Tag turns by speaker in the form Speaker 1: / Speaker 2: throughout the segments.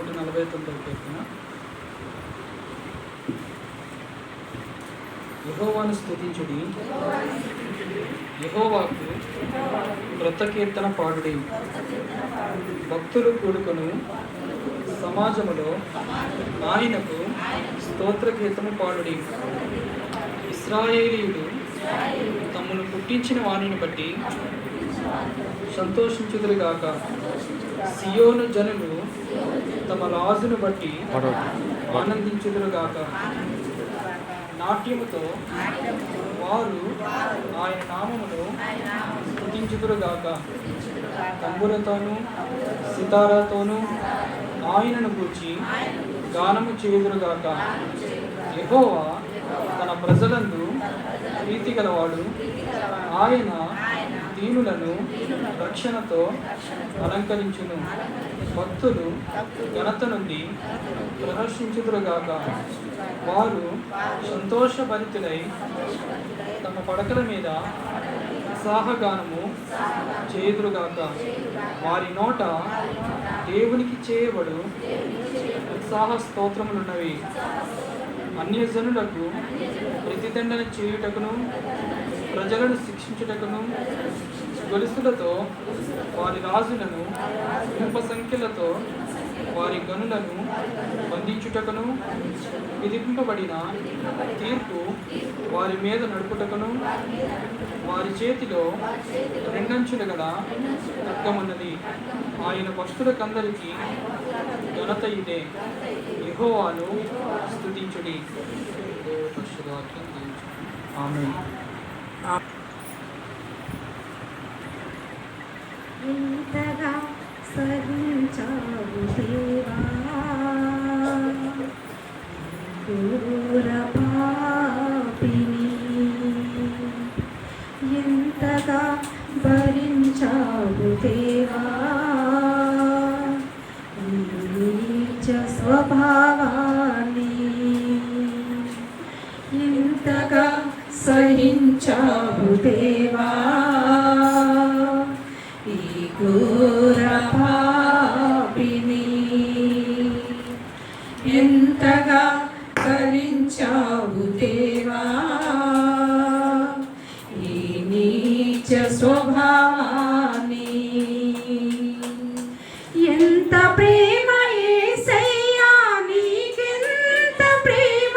Speaker 1: 149 యెహోవాను స్తుతించుడి, యెహోవాకు క్రొత్త కీర్తన పాడుడి. భక్తులు కూడుకొను సమాజములో ఆయనకు స్తోత్ర కీర్తన పాడుడి. ఇశ్రాయేలీయులు తమను పుట్టించిన వానిని బట్టి సంతోషించుదురుగాక. సియోను జనులు తమ రాజును బట్టి ఆనందించుదురుగాక. నాట్యముతో వారు ఆయన నామమును స్తుతించుదురుగాక. తంబురతోనూ సితారాతోనూ ఆయనను గూర్చి గానము చేయుదురుగాక. యెహోవా తన ప్రజలందు ప్రీతి గలవాడు. ఆయన దీనులను రక్షణతో అలంకరించును. భక్తులు ఘనత నుండి ప్రదర్శించుదురుగాక. వారు సంతోషభరితులై తమ పడకల మీద ఉత్సాహగానము చేయుదురుగాక. వారి నోట దేవునికి చేయబడు ఉత్సాహ స్తోత్రములున్నవి. అన్యజనులకు ప్రతిదండన చేయుటకును ప్రజలను శిక్షించుటకును గొలుసులతో వారి రాజులను ఇనుప సంఖ్యలతో వారి గనులను బంధించుటకును విధింపబడిన తీర్పు వారి మీద నడుపుటకును వారి చేతిలో రెండంచుల గల ఖడ్గమున్నది. ఆయన భక్తులకందరికీ ఘనత ఇదే. యెహోవాను స్తుతించుడి. ఆమేన్.
Speaker 2: ఎంతగా సహించావు దేవా, ఘోర పాపిని ఎంతగా భరించావు దేవా, నీచ స్వభావాన్ని ఎంతగా సహించావు దేవా, ఈ ఘోర పాపిని ఎంతగా భరించావు దేవా, ఈ నీచ స్వభావాన్ని. ఎంత ప్రేమ యేసయ్యా, నీకెంత ప్రేమ,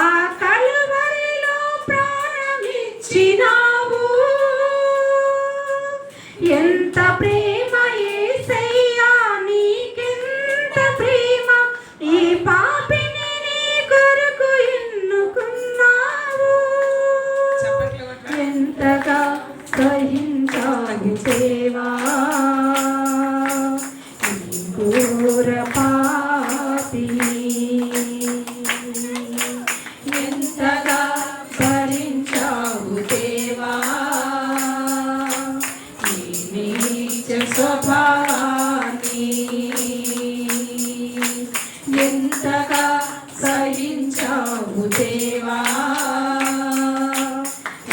Speaker 2: ఆ కలువరిలో ప్రాణమిచ్చినావు. ఎంత ప్రేమ యేసయ్యా, నీకెంత ప్రేమ, ఈ పాపిని నీ కొరకు ఎన్నుకున్నావు. ఎంతగా సహించావు దేవా, ఈ ఘోర పాపిని ఎంతగా భరించావు దేవా, ఈ నీచ స్వభావాన్ని ఎంతగా సహించావు దేవా,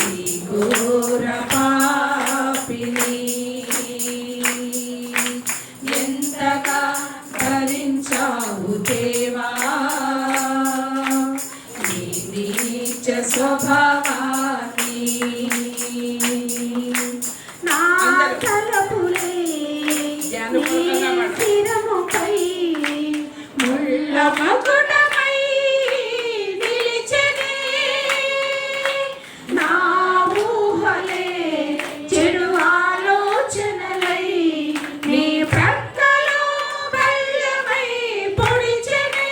Speaker 2: ఈ ఘోర పాపిని ఎంతగా భరించావు దేవా, ఈ నీచ స్వభావాన్ని. నా తలపులే నీ శిరముపై ముళ్ళ మకుటమై నిలిచెనే, నా ఊహలే చెడు ఆలోచనలై నీ ప్రక్కలో బల్లమై పొడిచెనే,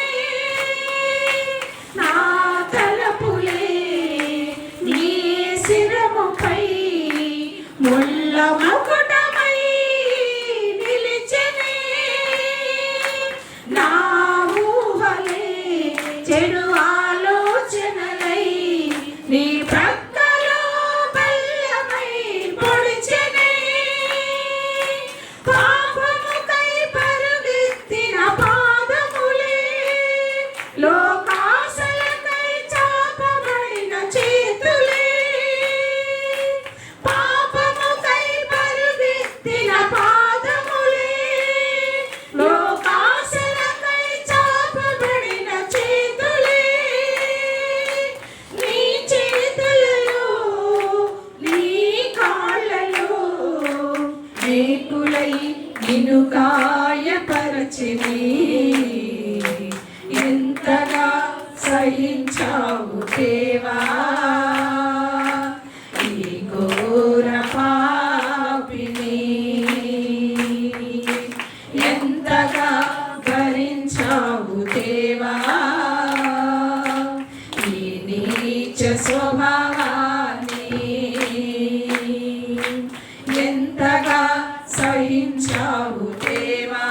Speaker 2: నా తలపులే నీ శిరముపై ముళ్ళ మకుటమై నిలిచెనే, నా ఊహలే చెడు ఆలోచనలై నీ ప్రక్కలో బల్లమై పొడిచెనే, పాపముకై పరుగెత్తిన పాదములే లోకాశలకై చాపబడిన చేతులే, పాపముకై పరుగెత్తిన పాదములే లోకాశలకై భరించితివి, ఎంతగా సహించావు దేవా ఈ ఘోర పాపిని, ఎంతగా భరించావు దేవా ఈ నీచ స్వభావాన్ని, ఎంతగా సహించావు దేవా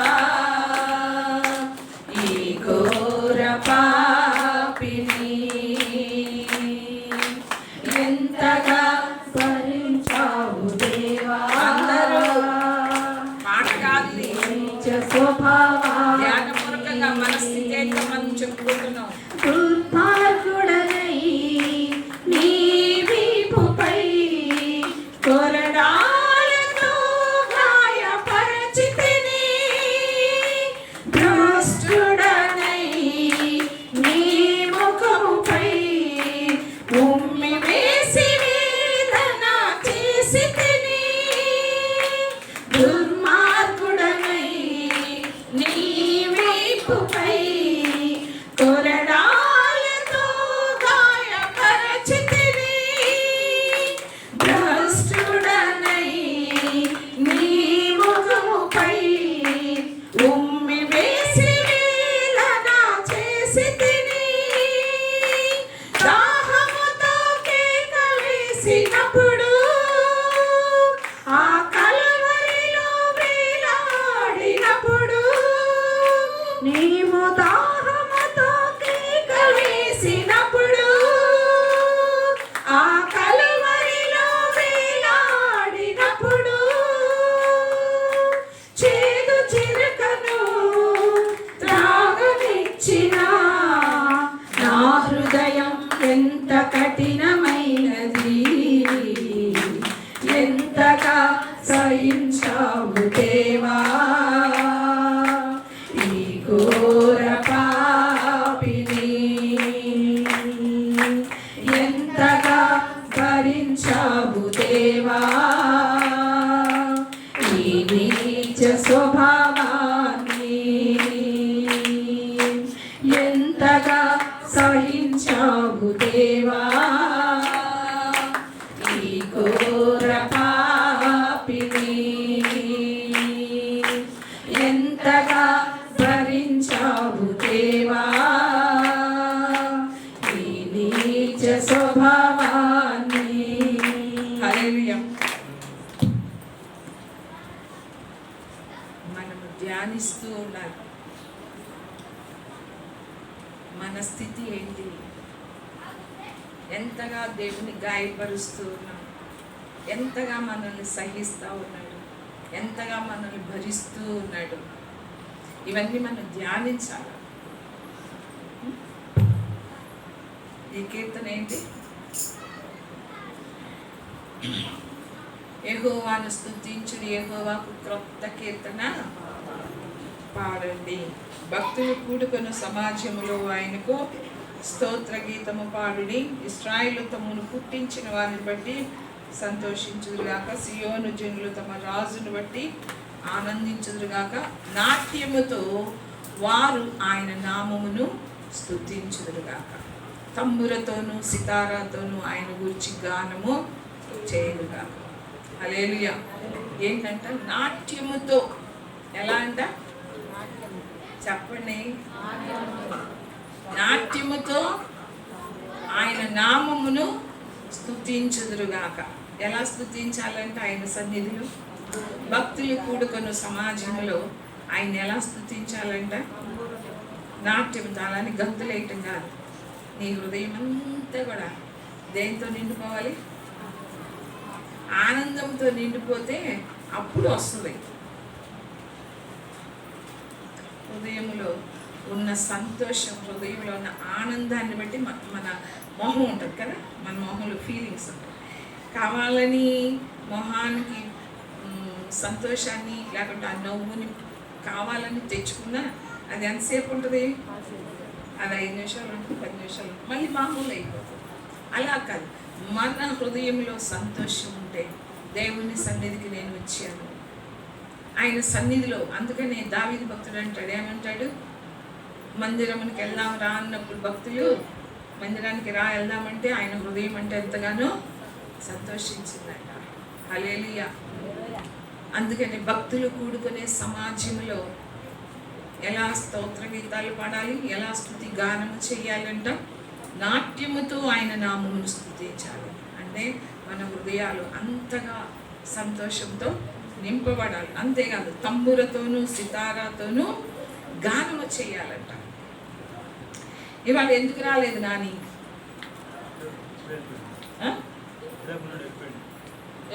Speaker 2: ఈ ఘోర పాపిని, ఎంతగా భరించావు దేవా.
Speaker 1: అందరూ మాట కాదు,
Speaker 2: నీచ స్వభావా
Speaker 1: ధ్యానపూర్వకంగా మన స్థితి ఏంటో మనం చెప్పుకుంటున్నాం.
Speaker 2: దుర్మార్గుడనై నీ వీపుపై కొరడాలతో గాయపరచితిని, భ్రష్టుడనై నీ ముఖముపై ఉమ్మి వేసి వేదన చేసితిని, దుర్మార్గుడనై నీ వీపుపై కొరడాలతో గాయపరచితివి, భ్రష్టుడనై నీ ముఖముపై ఉమ్మి వేసి వేదన చేసితిని, దాహముతో కేక వేసినప్పుడు ఆ కలువరిలో వేలాడినప్పుడు నీవు దాహముతో కేక వేసినప్పుడు ఆ కలువరిలో వేలాడినప్పుడు చేదు చిరుకను త్రాగనిచ్చిన నా హృదయం ఎంత కఠినమైనది, ఎంతగా సహించావు దేవా ఈ ఘోర పాపిని, ఎంతగా భరించావు దేవా ఈ నీచ స్వభావాన్ని, ఎంతగా సహించావు దేవా ఈ ఘోర పాపిని, ఎంతగా భరించావు దేవా ఈ నీచ స్వభావాన్ని.
Speaker 1: హల్లెలూయా. మనము ధ్యానిస్తూ ఉండాలి. మన స్థితి ఏంటి, ఎంతగా దేవుని గాయపరుస్తూ ఉన్నాం, ఎంతగా మనల్ని సహిస్తూ ఉన్నాడు, ఎంతగా మనల్ని భరిస్తూ ఉన్నాడు, ఇవన్నీ మనం ధ్యానించాలి. ఈ కీర్తన ఏంటి? యెహోవాను స్తుతించుడి, యెహోవాకు క్రొత్త కీర్తన పాడండి. భక్తులు కూడుకొను సమాజములో ఆయనకు స్తోత్ర గీతము పాడుడి. ఇశ్రాయేలు తమను పుట్టించిన వారిని బట్టి సంతోషించుదురుగాక, సియోను జనులు తమ రాజును బట్టి ఆనందించుదురుగాక. నాట్యముతో వారు ఆయన నామమును స్తుతించుదురుగాక, తంబురతోనూ సితారాతోనూ ఆయన గురించి గానము చేయుదురుగాక. హల్లెలూయా. ఏంటంట? నాట్యముతో. ఎలా అంట చెప్పండి? నాట్యముతో ఆయన నామమును స్తుతించుదురుగాక. ఎలా స్తుతించాలంటే ఆయన సన్నిధిలో భక్తులు కూడుకొను సమాజంలో ఆయన ఎలా స్తుతించాలంట? నాట్యంతో. అలానే గంతులేయటం కాదు, నీ హృదయం అంతా కూడా దేంతో నిండిపోవాలి? ఆనందంతో నిండిపోతే అప్పుడు వస్తుంది. హృదయంలో ఉన్న సంతోషం, హృదయంలో ఉన్న ఆనందాన్ని బట్టి మన మొహం ఉంటుంది కదా, మన మొహంలో ఫీలింగ్స్ ఉంటాయి. కావాలని మొహానికి సంతోషాన్ని లేకుంటే ఆ నవ్వుని కావాలని తెచ్చుకున్నా అది ఎంతసేపు ఉంటుంది? అది 5 నిమిషాలు ఉంటుంది, 10 నిమిషాలు ఉంటుంది, మళ్ళీ మామూలు అయిపోతుంది. అలా కాదు, మన హృదయంలో సంతోషం ఉంటే దేవుని సన్నిధికి నేను వచ్చాను, ఆయన సన్నిధిలో. అందుకనే దావీదు భక్తుడు అంటాడు, ఏమంటాడు, మందిరమునికి వెళ్దాం రా అన్నప్పుడు భక్తులు మందిరానికి వెళ్దామంటే ఆయన హృదయం అంటే ఎంతగానో సంతోషించిందట. హల్లెలూయా. అందుకని భక్తులు కూడుకునే సమాజంలో ఎలా స్తోత్ర గీతాలు పాడాలి, ఎలా స్తుతి గానము చేయాలంట, నాట్యముతో ఆయన నామమును స్తుతించాలి. అంటే మన హృదయాలు అంతగా సంతోషంతో నింపబడాలి. అంతేకాదు తంబురతోనూ సితారాతోనూ గానము చేయాలంట. ఇవాళ ఎందుకు రాలేదు నాని?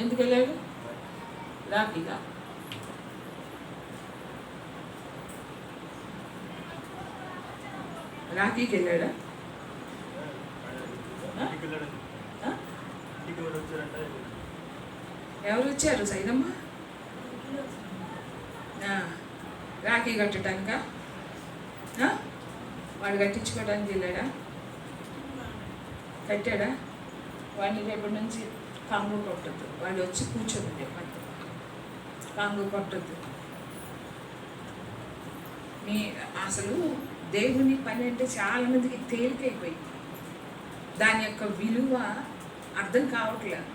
Speaker 1: ఎందుకు వెళ్ళాడు? రాఖీగా రాఖీకి వెళ్ళాడా? ఎవరు వచ్చారు? సైదమ్మ రాఖీ కట్టడానిక? వాడు కట్టించుకోవడానికి వెళ్ళాడా? కట్టాడా? వాడిని రేపటి నుంచి కాంగు కొట్టద్దు. వాడు వచ్చి కూర్చొని రేపటి కాంగు కొట్టద్దు. అసలు దేవుని పని అంటే చాలా మందికి తేలికైపోయింది. దాని యొక్క విలువ అర్థం కావట్లేదు.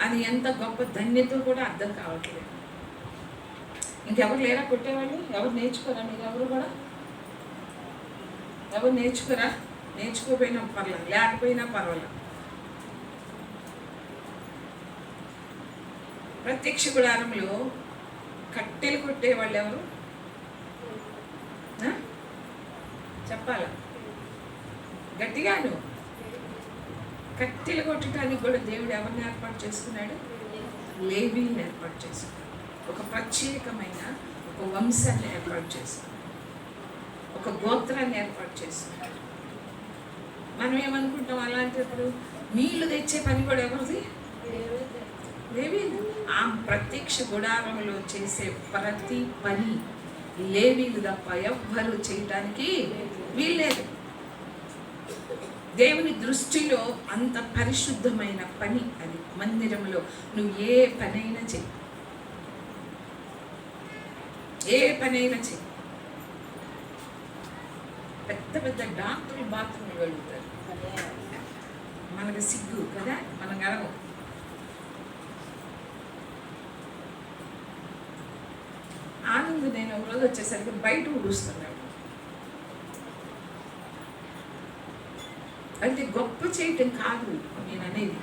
Speaker 1: అది ఎంత గొప్ప ధన్యత కూడా అర్థం కావట్లేదు. ఇంకెవరు లేరా కొట్టేవాళ్ళు? ఎవరు నేర్చుకోరా? మీరు ఎవరు కూడా ఎవరు నేర్చుకోరా? నేర్చుకోపోయినా పర్లేదు, లేకపోయినా పర్వాలేదు. ప్రత్యక్ష గుడారంలో కట్టెలు కొట్టేవాళ్ళు ఎవరు చెప్పాలా? గట్టిగాను. కట్టెలు కొట్టడానికి కూడా దేవుడు ఎవరిని ఏర్పాటు చేసుకున్నాడు? లేవీని ఏర్పాటు చేసుకున్నాడు. ఒక ప్రత్యేకమైన ఒక వంశాన్ని ఏర్పాటు చేసుకున్నాడు, ఒక గోత్రాన్ని ఏర్పాటు చేసుకున్నాడు. మనం ఏమనుకుంటాం అలాంటప్పుడు? నీళ్లు తెచ్చే పని కూడా ఎవరిది? లేవీలు. ఆ ప్రత్యక్ష గుడారంలో చేసే ప్రతి పని లేవీలు తప్ప ఎవ్వరూ చేయటానికి వీల్లేదు. దేవుని దృష్టిలో అంత పరిశుద్ధమైన పని అది. మందిరంలో నువ్వు ఏ పనైనా చెయ్యి, ఏ పనైనా చెయ్యి. పెద్ద పెద్ద డాక్టర్లు బాత్రూమ్లు వెళ్తారు, మనకు సిగ్గు కదా, మనం గడవం. ఆనంద్ నేను ఒక రోజు వచ్చేసరికి బయట ఊడుస్తున్నాడు. అంటే గొప్ప చేయటం కాదు నేను అనేది,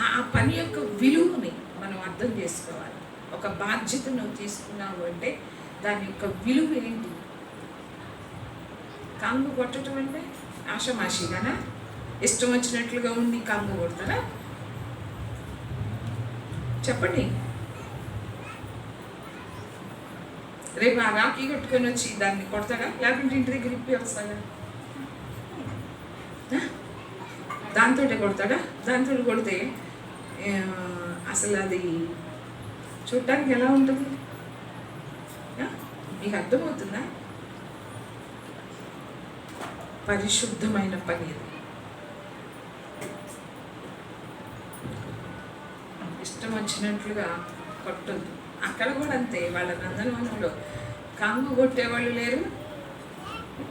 Speaker 1: ఆ పని యొక్క విలువని మనం అర్థం చేసుకోవాలి. ఒక బాధ్యత నువ్వు తీసుకున్నావు అంటే దాని యొక్క విలువ ఏంటి? కాంగు కొట్టడం అంటే ఆషమాషిగానా? ఇష్టం వచ్చినట్లుగా ఉండి కాంగు కొడతారా? చెప్పండి. రేపు ఆ రాఖీ కొట్టుకొని వచ్చి దాన్ని కొడతాడా? లేకుంటే ఇంటి దగ్గర ఇప్పి వస్తాడా? దాంతో కొడతాడా? దాంతో కొడితే అసలు అది చూడటానికి ఎలా ఉంటుంది? మీకు అర్థమవుతుందా? పరిశుద్ధమైన పని అది. ఇష్టం వచ్చినట్లుగా కొట్టద్దు. అక్కడ కూడా అంతే. వాళ్ళ నందనవనంలో కాంగు కొట్టేవాళ్ళు లేరు,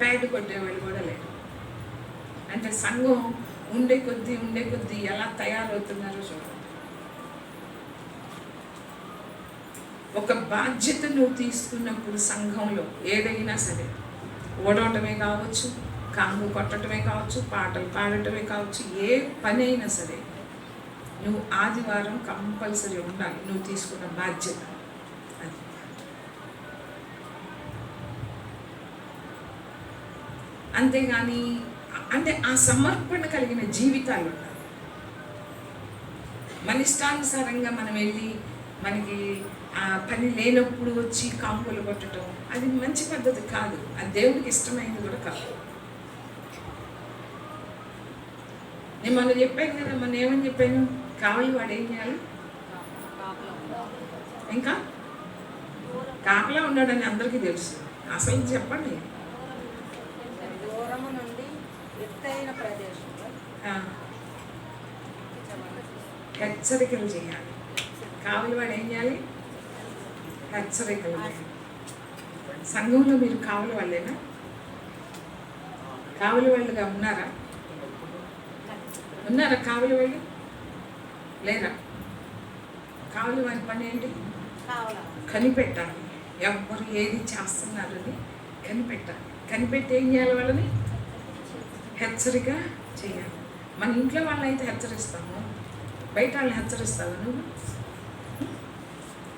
Speaker 1: ప్యాడ్ కొట్టేవాళ్ళు కూడా లేరు. అంటే సంఘం ఉండే కొద్దీ ఎలా తయారవుతున్నారో చూడండి. ఒక బాధ్యత నువ్వు తీసుకున్నప్పుడు సంఘంలో ఏదైనా సరే, ఓడవటమే కావచ్చు, కాంగు కొట్టడమే కావచ్చు, పాటలు పాడటమే కావచ్చు, ఏ పని అయినా సరే నువ్వు ఆదివారం కంపల్సరీ ఉండాలి. నువ్వు తీసుకున్న బాధ్యత అది. అంతేగాని అంటే ఆ సమర్పణ కలిగిన జీవితాలు ఉండాలి. మన ఇష్టానుసారంగా మనం వెళ్ళి మనకి ఆ పని లేనప్పుడు వచ్చి కాంపులు కొట్టడం అది మంచి పద్ధతి కాదు. అది దేవుడికి ఇష్టమైంది కూడా కాదు. నేను మొన్న చెప్పాను కదా, మొన్న ఏమని చెప్పాను? కావాలి వాడు ఏం చేయాలి? ఇంకా కాపలా ఉన్నాడని అందరికీ తెలుసు. అసలు చెప్పండి, హెచ్చరికలు చేయాలి. కావలి వాడు ఏం చేయాలి? హెచ్చరికలు చేయాలి. సంఘంలో మీరు కావలి వాళ్ళేనా? కావలి వాళ్ళుగా ఉన్నారా? ఉన్నారా కావలి వాళ్ళు? లేరా? కావలి వారి పని ఏంటి? కనిపెట్టాలి. ఎవరు ఏది చేస్తున్నారని కనిపెట్టాలి. కనిపెట్టి ఏం చేయాలి? వాళ్ళని హెచ్చరిక చేయాలి. మన ఇంట్లో వాళ్ళని అయితే హెచ్చరిస్తాము, బయట వాళ్ళని హెచ్చరిస్తావు నువ్వు?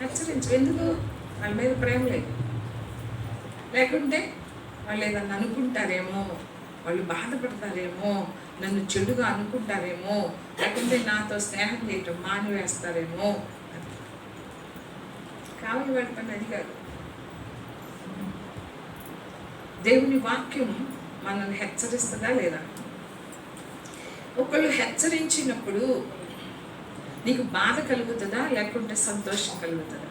Speaker 1: హెచ్చరించు. ఎందుకు? వాళ్ళ మీద ప్రేమ లేదు. లేకుంటే వాళ్ళు ఏదన్నా అనుకుంటారేమో, వాళ్ళు బాధపడతారేమో, నన్ను చెడుగా అనుకుంటారేమో, లేకుంటే నాతో స్నేహం చేయటం మానివేస్తారేమో. కావాలి వాడి పని అది కాదు. దేవుని వాక్యం మనల్ని హెచ్చరిస్తుందా లేదా? ఒకళ్ళు హెచ్చరించినప్పుడు నీకు బాధ కలుగుతుందా లేకుంటే సంతోషం కలుగుతుందా?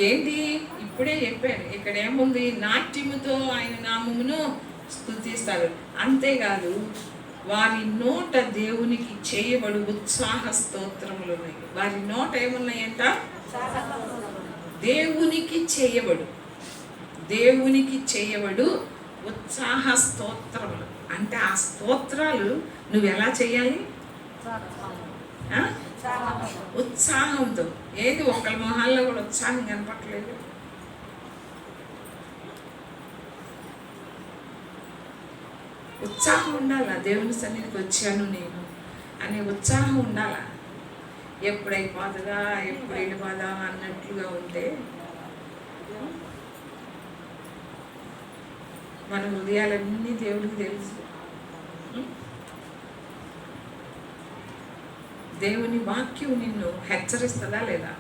Speaker 1: ఏంటి? ఇప్పుడే చెప్పాను. ఇక్కడ ఏముంది? నాట్యముతో ఆయన నామమును స్తుతిస్తారు. అంతేకాదు, వారి నోట దేవునికి చేయబడు ఉత్సాహ స్తోత్రములు ఉన్నాయి. వారి నోట ఏమున్నాయంట? దేవునికి చేయబడు ఉత్సాహ స్తోత్రములు. అంటే ఆ స్తోత్రాలు నువ్వు ఎలా చేయాలి? ఉత్సాహంతో. ఏది ఒక్కళ్ళ మొహాల్లో కూడా ఉత్సాహం కనపట్లేదు. ఉత్సాహం ఉండాలా? దేవుని సన్నిధికి వచ్చాను నేను అనే ఉత్సాహం ఉండాలా? ఎప్పుడు అయిపోతుందా, ఎప్పుడు వెళ్ళిపోదా అన్నట్లుగా ఉంటే మన హృదయాలన్నీ దేవుడికి తెలుసు. దేవుని వాక్యం నిన్ను హెచ్చరిస్తుందా లేదా?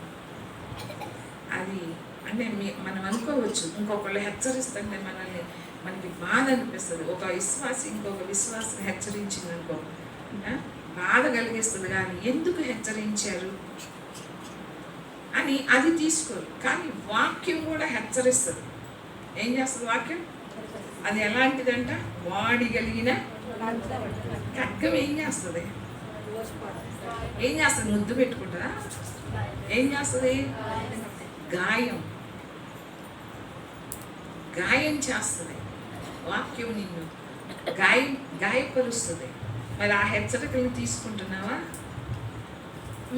Speaker 1: అది అంటే మనం అనుకోవచ్చు, ఇంకొకళ్ళు హెచ్చరిస్తుంటే మనకి బాధ అనిపిస్తుంది. ఒక విశ్వాసి ఇంకొక విశ్వాసం హెచ్చరించింది అనుకో, బాధ కలిగిస్తుంది. కానీ ఎందుకు హెచ్చరించారు అని అది తీసుకోరు. కానీ వాక్యం కూడా హెచ్చరిస్తుంది. ఏం చేస్తుంది వాక్యం? అది ఎలాంటిదంట? వాడి కలిగిన ఖడ్గం ఏం చేస్తుంది? ముద్దు పెట్టుకుంటుందా? ఏం చేస్తుంది? గాయం చేస్తుంది. వాక్యం నిన్ను గాయపరుస్తుంది. మరి ఆ హెచ్చరికలను తీసుకుంటున్నావా?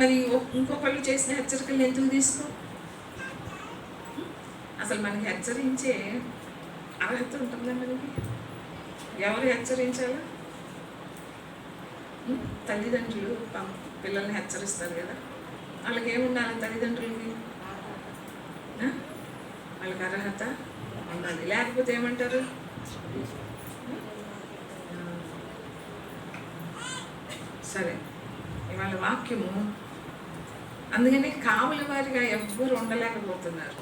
Speaker 1: మరి ఇంకొకళ్ళు చేసిన హెచ్చరికలను ఎందుకు తీసుకో? అసలు మనకి హెచ్చరించే అర్హత ఉంటుందా మనకి? ఎవరు హెచ్చరించాలా? తల్లిదండ్రులు పిల్లల్ని హెచ్చరిస్తారు కదా. వాళ్ళకి ఏముండాలి? తల్లిదండ్రులకి వాళ్ళకి అర్హత ఉండాలి. లేకపోతే ఏమంటారు? సరే, ఇవాళ వాక్యము అందుకని కావలి వారిగా ఎవ్వరు ఉండలేకపోతున్నారు.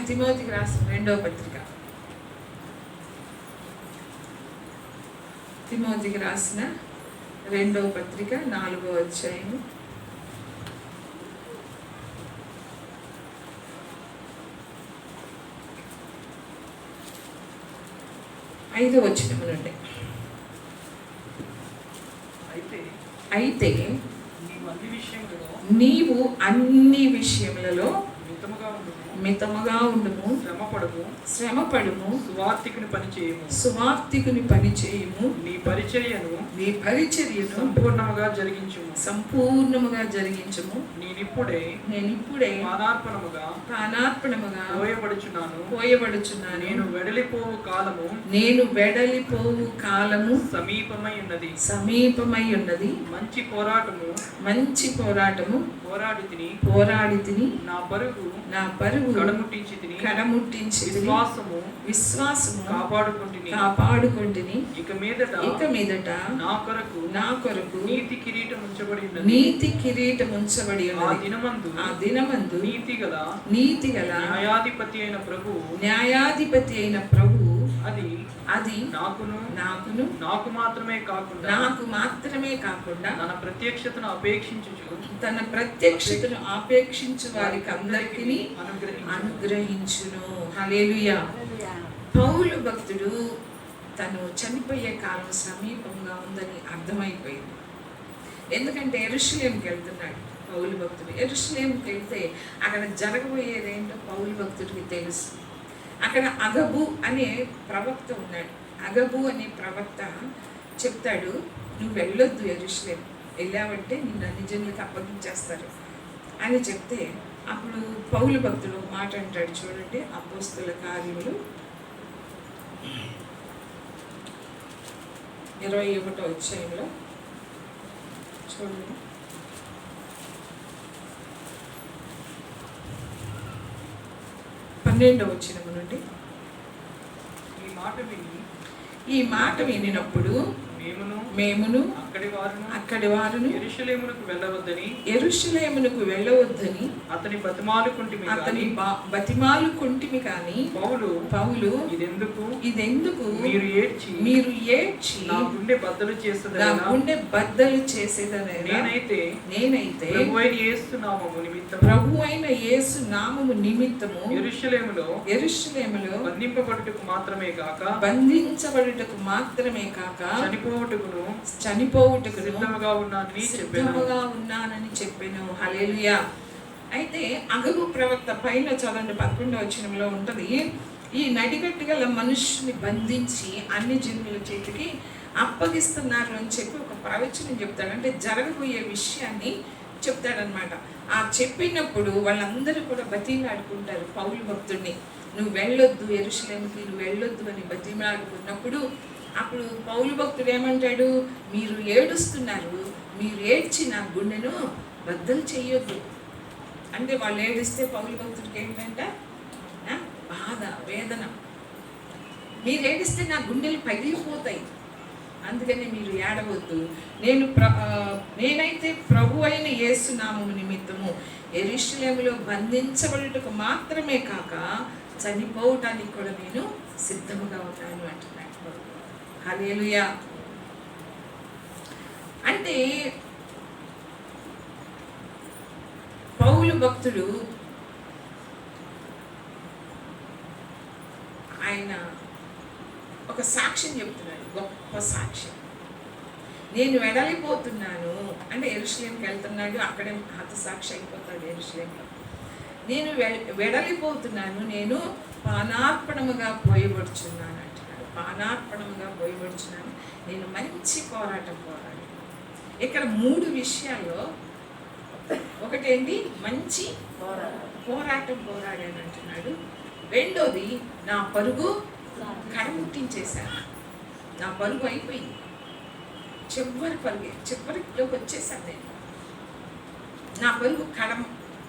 Speaker 1: తిమోతికి రాసిన 2వ పత్రిక, తిమోతికి రాసిన 2వ పత్రిక 4వ అధ్యాయము 5వ వచనం నుండి. అయితే నీవు అన్ని విషయములలో మితముగా ఉండుము, శ్రమపడుము, సువార్తికుని పని చేయము, నీ పరిచర్యను సంపూర్ణముగా జరిగించుము. నేనిప్పుడే ప్రాణార్పణముగా పోయబడుచున్నాను. నేను వెడలిపోవు కాలము సమీపమై ఉన్నది. మంచి పోరాటము పోరాడి తిని నా పరుగు కడముట్టించి విశ్వాసము కాపాడుకుంటుని. ఇక మీదట నా కొరకు నీతి కిరీటం ఉంచబడి ఉన్నది. ఆ దినమందు నీతిగల న్యాయాధిపతి అయిన ప్రభు
Speaker 3: అది
Speaker 1: అది
Speaker 3: నాకును
Speaker 1: నాకును
Speaker 3: నాకు మాత్రమే కాకుండా
Speaker 1: నాకు మాత్రమే కాకుండా
Speaker 3: తన ప్రత్యక్షతను అపేక్షించుచు
Speaker 1: తన ప్రత్యక్షతను ఆపేక్షించు వారికి అందరికీ అనుగ్రహించును. హల్లెలూయా. పౌలు భక్తుడు తను చనిపోయే కాలం సమీపంగా ఉందని అర్థమైపోయింది. ఎందుకంటే యెరూషలేముకి వెళ్తున్నాడు పౌలు భక్తుడు. యెరూషలేముకి వెళ్తే అక్కడ జరగబోయేది ఏంటో పౌలు భక్తుడికి తెలుసు. అక్కడ అగబు అనే ప్రవక్త ఉన్నాడు. అగబు అనే ప్రవక్త చెప్తాడు, నువ్వు వెళ్ళొద్దు యెరూషలేము, వెళ్ళావంటే నిన్ను అన్ని జనులకు అప్పగించేస్తారు అని చెప్తే, అప్పుడు పౌలు భక్తుడు ఒక మాట అంటాడు చూడండి, అపోస్తలుల కార్యములు 21వ అధ్యాయంలో చూడండి. 12వ వచనం నుండి. ఈ మాట వినినప్పుడు మేమును అక్కడి వారును యెరూషలేమునకు వెళ్ళవద్దని అతని బతిమాలుకొంటిమి కానీ పౌలు ఇదెందుకు మీరు ఏడ్చి నా గుండె బద్దలు చేసేదని నేనైతే ప్రభు అయిన యేసు నామము నిమిత్తము యెరూషలేములో బంధించబడుటకు మాత్రమే కాక చనిపోవుటకు సిద్ధముగా ఉన్నానని చెప్పాను. హల్లెలూయా. అయితే అగబు ప్రవక్త పైన చదవండి 11వ వచనంలో ఉంటది, ఈ నడిగట్టు గల మనుషుని బంధించి అన్ని జనుల చేతికి అప్పగిస్తున్నారు అని చెప్పి ఒక ప్రవచనం చెప్తాడు. అంటే జరగబోయే విషయాన్ని చెప్తాడనమాట. ఆ చెప్పినప్పుడు వాళ్ళందరూ కూడా బతిమలాడుకుంటారు పౌలు భక్తుడిని, నువ్వు వెళ్ళొద్దు యెరూషలేముకి, నువ్వు వెళ్ళొద్దు అని బతిమలాడుకున్నప్పుడు అప్పుడు పౌలు భక్తుడు ఏమంటాడు, మీరు ఏడుస్తున్నారు, మీరు ఏడ్చి నా గుండెను బద్దలు చేయొద్దు. అంటే వాళ్ళు ఏడిస్తే పౌలు భక్తుడికి ఏంటంట, బాధ, వేదన. మీరు ఏడిస్తే నా గుండెలు పగిలిపోతాయి, అందుకని మీరు ఏడవద్దు. నేనైతే ప్రభు అయిన యేసు నామము నిమిత్తము యెరూషలేములో బంధించబడుటకు మాత్రమే కాక చనిపోవటానికి కూడా నేను సిద్ధముగా ఉన్నాను అంటున్నాడు. హల్లెలూయా. అంటే పౌలు భక్తుడు ఆయన ఒక సాక్ష్యం చెప్తున్నాడు, గొప్ప సాక్ష్యం. నేను వెడలిపోతున్నాను అంటే యెరూషలేముకి వెళ్తున్నాడు, అక్కడే హతసాక్షి అయిపోతాడు యెరూషలేములో. నేను వెడలిపోతున్నాను, నేను పానార్పణముగా పోయబడుచున్నాను అంటున్నాడు. పానార్పణముగా పోయబడుచున్నాను, నేను మంచి పోరాటం పోరాడు. ఇక్కడ 3 విషయాల్లో ఒకటేంటి, మంచి పోరాటం పోరాడాను అంటున్నాడు. రెండోది, నా పరుగు కడముట్టించేశాను, నా పరుగు అయిపోయింది, చివరిలోకి వచ్చేసాను, నేను నా పరుగు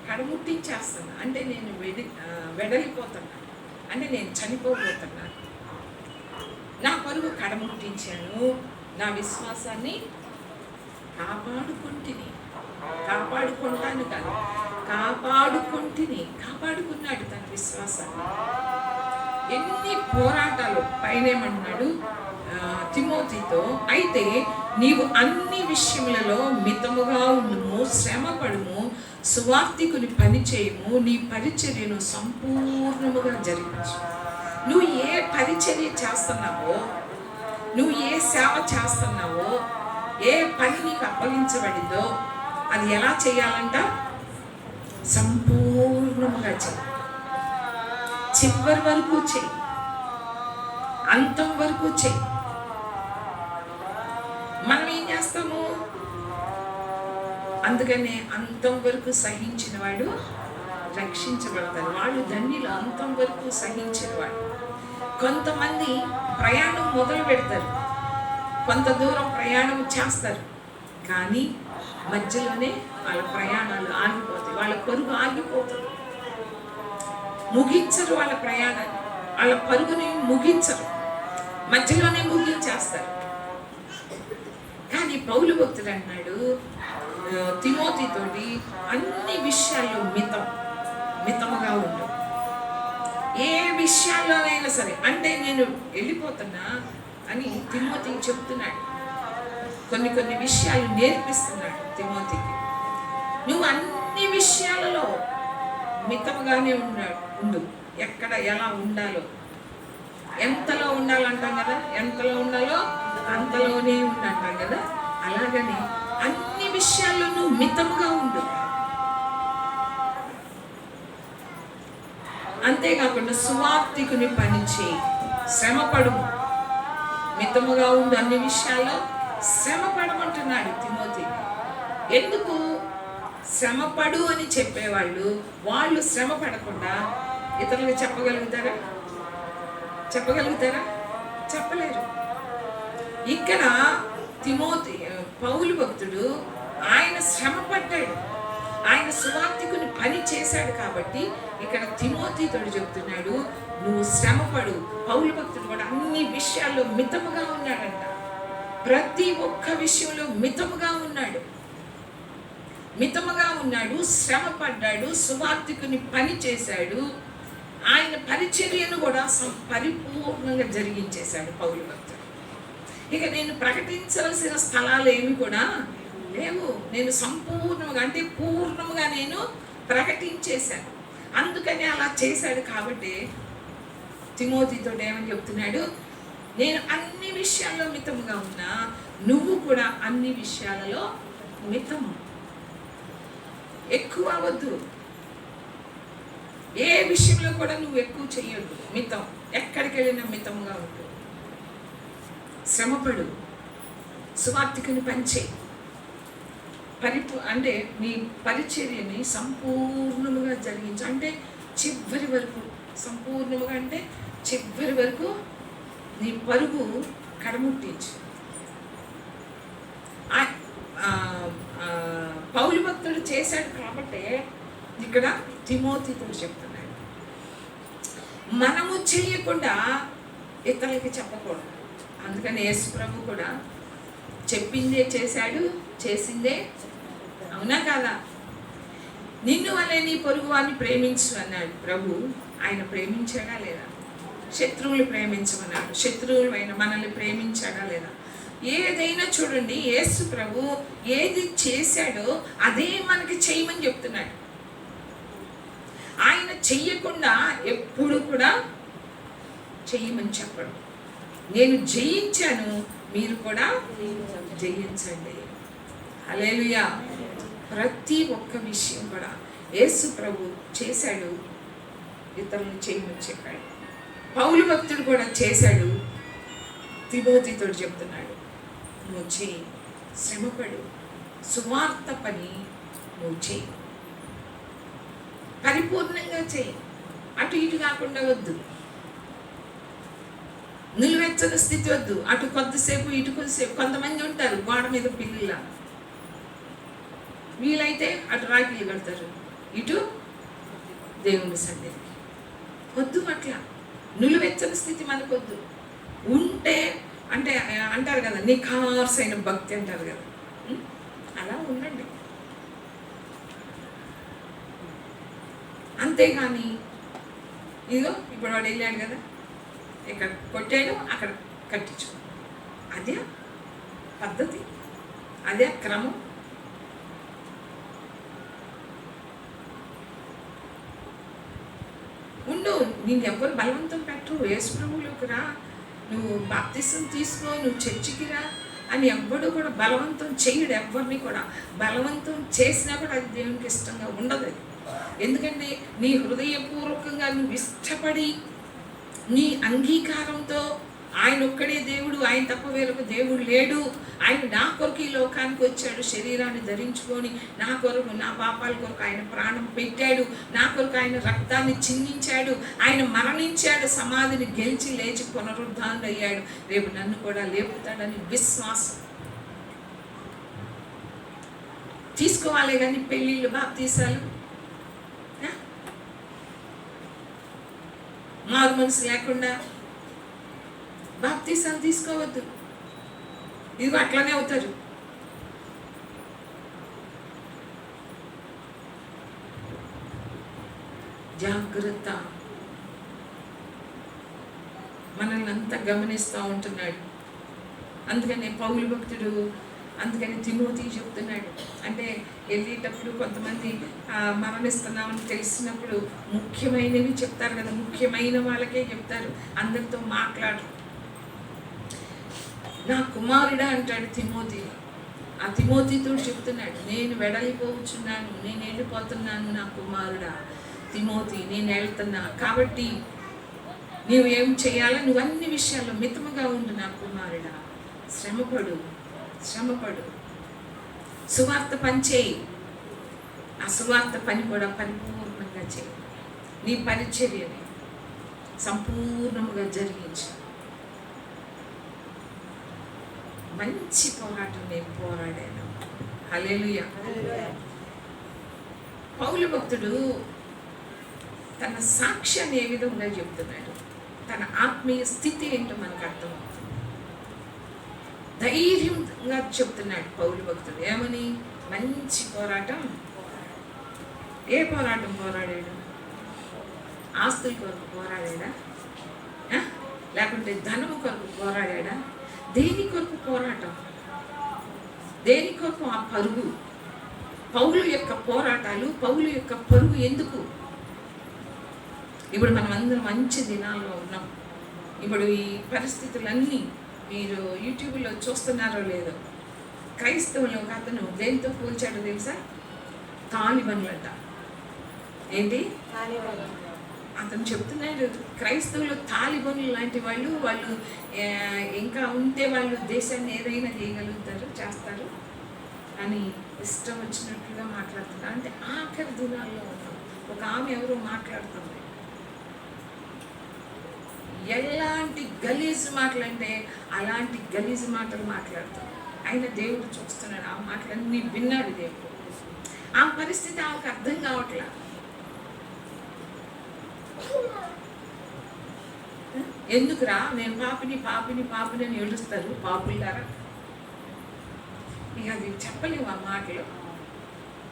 Speaker 1: కడముట్టించేస్తాను. అంటే నేను వెడలిపోతున్నాను, అంటే నేను చనిపోబోతున్నాను. నా పరుగు కడముట్టించాను, నా విశ్వాసాన్ని కాపాడుకుంటాను కాదు, కాపాడుకున్నాడు తన విశ్వాసాన్ని. ఎన్ని పోరాటాలు పైనేమన్నాడు తిమోతితో, అయితే నీవు అన్ని విషయములలో మితముగా ఉండుము, శ్రమపడుము, సువార్తికుని పని చేయము, నీ పరిచర్యను సంపూర్ణముగా జరిగించు. నువ్వు ఏ పరిచర్య చేస్తున్నావో, నువ్వు ఏ సేవ చేస్తున్నావో, ఏ పని నీకు అప్పగించబడిందో అది ఎలా చేయాలంట, సంపూర్ణముగా చెయ్యి, చివరి వరకు చెయ్యి, అంతం వరకు చెయ్యి. మనం ఏం చేస్తాము, అందుకనే అంతం వరకు సహించిన వాడు రక్షించబడతారు, వాళ్ళు ధన్యులు. అంతం వరకు సహించిన వాడు. కొంతమంది ప్రయాణం మొదలు పెడతారు, కొంత దూరం ప్రయాణం చేస్తారు, కానీ మధ్యలోనే వాళ్ళ ప్రయాణాలు ఆగిపోతాయి, వాళ్ళ పరుగు ఆగిపోతుంది, ముగించరు వాళ్ళ ప్రయాణాన్ని, వాళ్ళ పరుగుని ముగించరు, మధ్యలోనే ముగించేస్తారు. కానీ పౌలు భక్తుడు అన్నాడు తిమోతితోటి, అన్ని విషయాల్లో మితముగా ఉండు, ఏ విషయాల్లోనైనా సరే, అంటే నేను వెళ్ళిపోతున్నా అని తిమోతికి చెప్తున్నాడు. కొన్ని కొన్ని విషయాలు నేర్పిస్తున్నాడు తిమోతికి. నువ్వు అన్ని విషయాలలో మితముగానే ఉండు. ఎక్కడ ఎలా ఉండాలో, ఎంతలో ఉండాలంటాం కదా, ఎంతలో ఉండాలో అంతలోనే ఉండంటాం కదా, అలాగని అన్ని విషయాల్లో నువ్వు మితముగా ఉండు. అంతేకాకుండా సువార్తికుని పని చేయి, శ్రమపడు, మితముగా ఉండు, అన్ని విషయాల్లో శ్రమపడమంటున్నాడు తిమోతి. ఎందుకు? శ్రమపడు అని చెప్పేవాళ్ళు వాళ్ళు శ్రమ పడకుండా ఇతరులకు చెప్పగలుగుతారా? చెప్పలేరు. ఇక్కడ పౌలు భక్తుడు ఆయన శ్రమ పడ్డాడు, ఆయన సువార్తికుని పని చేశాడు. కాబట్టి ఇక్కడ తిమోతితో చెప్తున్నాడు, నువ్వు శ్రమపడు. పౌలు భక్తుడు కూడా అన్ని విషయాల్లో మితముగా ఉన్నాడంట. ప్రతి ఒక్క విషయంలో మితముగా ఉన్నాడు, శ్రమ పడ్డాడు, సువార్తికుని పని చేశాడు. ఆయన పరిచర్యను కూడా పరిపూర్ణంగా జరిగించేశాడు పౌలు భక్తుడు. ఇక నేను ప్రకటించవలసిన స్థలాలు ఏమి కూడా లేవు. నేను సంపూర్ణంగా, అంటే పూర్ణంగా నేను ప్రకటించేశాను. అందుకని అలా చేశాడు. కాబట్టి తిమోతితో ఏమని చెప్తున్నాడు? నేను అన్ని విషయాల్లో మితముగా ఉన్నా, నువ్వు కూడా అన్ని విషయాలలో మితము. ఎక్కువ అవ్వద్దు, ఏ విషయంలో కూడా నువ్వు ఎక్కువ చెయ్యొద్దు. మితం, ఎక్కడికి వెళ్ళినా మితముగా ఉండు. శ్రమపడు, సువార్తికుని పనిచేయి, అంటే నీ పరిచర్యని సంపూర్ణముగా జరిగించు. అంటే చివరి వరకు, సంపూర్ణముగా అంటే చివరి వరకు నీ పరుగు కడముట్టించు. పౌలు భక్తుడు చేశాడు. కాబట్టి ఇక్కడ తిమోతితో చెప్తున్నాడు, మనము చేయకుండా ఇతరులకి చెప్పకూడదు. అందుకని యేసు ప్రభు కూడా చెప్పిందే చేశాడు, చేసిందే. అవునా కాదా? నిన్ను వలె నీ పొరుగు వారిని ప్రేమించు అన్నాడు ప్రభు. ఆయన ప్రేమించాడా లేదా? శత్రువులు ప్రేమించమన్నాడు. శత్రువులైన మనల్ని ప్రేమించాడా లేదా? ఏదైనా చూడండి, యేసు ప్రభు ఏది చేశాడో అదే మనకి చేయమని చెప్తున్నాడు. ఆయన చెయ్యకుండా ఎప్పుడు కూడా చెయ్యమని చెప్పడు. నేను జయించాను, మీరు కూడా జయించండి. హల్లెలూయా. ప్రతి ఒక్క విషయం కూడా యేసు ప్రభు చేశాడు, ఇతరులను చేయమని చెప్పాడు. పౌలు భక్తుడు కూడా చేశాడు, తిమోతితో చెప్తున్నాడు, నువ్వు చేయి, శ్రమపడు, సువార్త పని నువ్వు చేయి, పరిపూర్ణంగా చేయి. అటు ఇటు కాకుండా వద్దు, నిలువెచ్చని స్థితి వద్దు. అటు కొద్దిసేపు ఇటు కొద్దిసేపు. కొంతమంది ఉంటారు గోడ మీద పిల్లిలా, వీలైతే అటు రాకిలు కడతారు, ఇటు దేవుని సన్నిధికి. వద్దు, అట్లా నిలువెచ్చని స్థితి మనకొద్దు. ఉంటే అంటే అంటారు కదా, నిఖార్సైన భక్తి అంటారు కదా, అలా ఉండండి. అంతేగాని ఇదిగో ఇప్పుడు వాడు వెళ్ళాడు కదా, ఇక్కడ కొట్టాడు, అక్కడ కట్టించు, అదే పద్ధతి, అదే క్రమం. ఉండు, నేను ఎవరు బలవంతం పెట్టు. యేసు ప్రభువులోకి రా, నువ్వు బాప్తిసం తీసుకో, నువ్వు చర్చికి రా అని ఎవ్వడు కూడా బలవంతం చేయడు. ఎవరిని కూడా బలవంతం చేసినా కూడా అది దేవునికి ఇష్టంగా ఉండదు. అది ఎందుకంటే నీ హృదయపూర్వకంగా నువ్వు ఇష్టపడి నీ అంగీకారంతో ఆయన ఒక్కడే దేవుడు, ఆయన తప్ప వేరొక దేవుడు లేడు, ఆయన నా కొరకు ఈ లోకానికి వచ్చాడు, శరీరాన్ని ధరించుకొని నా కొరకు, నా పాపాల కొరకు ఆయన ప్రాణం పెట్టాడు, నా కొరకు ఆయన రక్తాన్ని చిందించాడు, ఆయన మరణించాడు, సమాధిని గెలిచి లేచి పునరుద్ధానుడు అయ్యాడు, రేపు నన్ను కూడా లేపుతాడని విశ్వాసం తీసుకోవాలి. కానీ పెళ్ళిళ్ళు, బాప్తీసాలు, మారు మనసు లేకుండా బాప్తీసాలు తీసుకోవద్దు. ఇదిగో అట్లానే అవుతారు. జాగ్రత్త. మనల్ని అంతా గమనిస్తూ ఉంటున్నాడు. అందుకని పౌలు భక్తుడు అందుకని తిమోతి చెప్తున్నాడు. అంటే వెళ్ళేటప్పుడు కొంతమంది మరణిస్తున్నామని తెలిసినప్పుడు ముఖ్యమైనవి చెప్తారు కదా, ముఖ్యమైన వాళ్ళకే చెప్తారు, అందరితో మాట్లాడరు. నా కుమారుడా అంటాడు తిమోతి. ఆ తిమోతితో చెప్తున్నాడు, నేను వెడలిపోవచ్చున్నాను, నేను వెళ్ళిపోతున్నాను నా కుమారుడా తిమోతి, నేను వెళ్తున్నా. కాబట్టి నువ్వు ఏం చేయాలో నువ్వు అన్ని విషయాల్లో మితముగా ఉండు నా కుమారుడా. శ్రమపడు, సువార్త పని చేయి. ఆ సువార్త పని కూడా పరిపూర్ణంగా చేయి. నీ పరిచర్యని సంపూర్ణముగా జరిగించు. మంచి పోరాటం నేను పోరాడాను. హల్లెలూయా. పౌలు భక్తుడు తన సాక్ష్యాన్ని ఏ విధంగా చెప్తున్నాడు, తన ఆత్మీయ స్థితి ఏంటో మనకు అర్థమవుతుంది. ధైర్యంగా చెప్తున్నాడు పౌలు భక్తుడు. ఏమని? మంచి పోరాటం. ఏ పోరాటం పోరాడాడు? ఆస్తుల కొరకు పోరాడాడా? లేకుంటే ధనము కొరకు పోరాడాడా? దేని కొరకు పోరాటం? దేని కొరకు ఆ పరుగు? పౌలు యొక్క పోరాటాలు, పౌలు యొక్క పరుగు ఎందుకు? ఇప్పుడు మనం అందరం మంచి దినాల్లో ఉన్నాం. ఇప్పుడు ఈ పరిస్థితులన్నీ మీరు యూట్యూబ్లో చూస్తున్నారో లేదో, క్రైస్తవులు ఒక అతను దేనితో పోల్చాడో తెలుసా? తాలిబన్లంట. ఏంటి? అతను చెప్తున్నాడు, క్రైస్తవులు తాలిబన్లు లాంటి వాళ్ళు ఇంకా ఉంటే వాళ్ళు దేశాన్ని ఏదైనా చేయగలుగుతారు, చేస్తారు అని ఇష్టం వచ్చినట్లుగా మాట్లాడుతున్నారు. అంటే ఆఖరి దినాల్లో ఉన్నాం. ఒక ఆమె ఎవరో మాట్లాడుతుంది, ఎలాంటి గలీజు మాటలు అంటే అలాంటి గలీజు మాటలు మాట్లాడుతాం. ఆయన దేవుడు చూస్తున్నాడు. ఆ మాటలన్నీ విన్నాడు దేవుడు. ఆ పరిస్థితి ఆమెకు అర్థం కావట్లా. ఎందుకురా నేను పాపిని అని ఏడుస్తారు పాపులారా. ఇక అది చెప్పలేము ఆ మాటలు.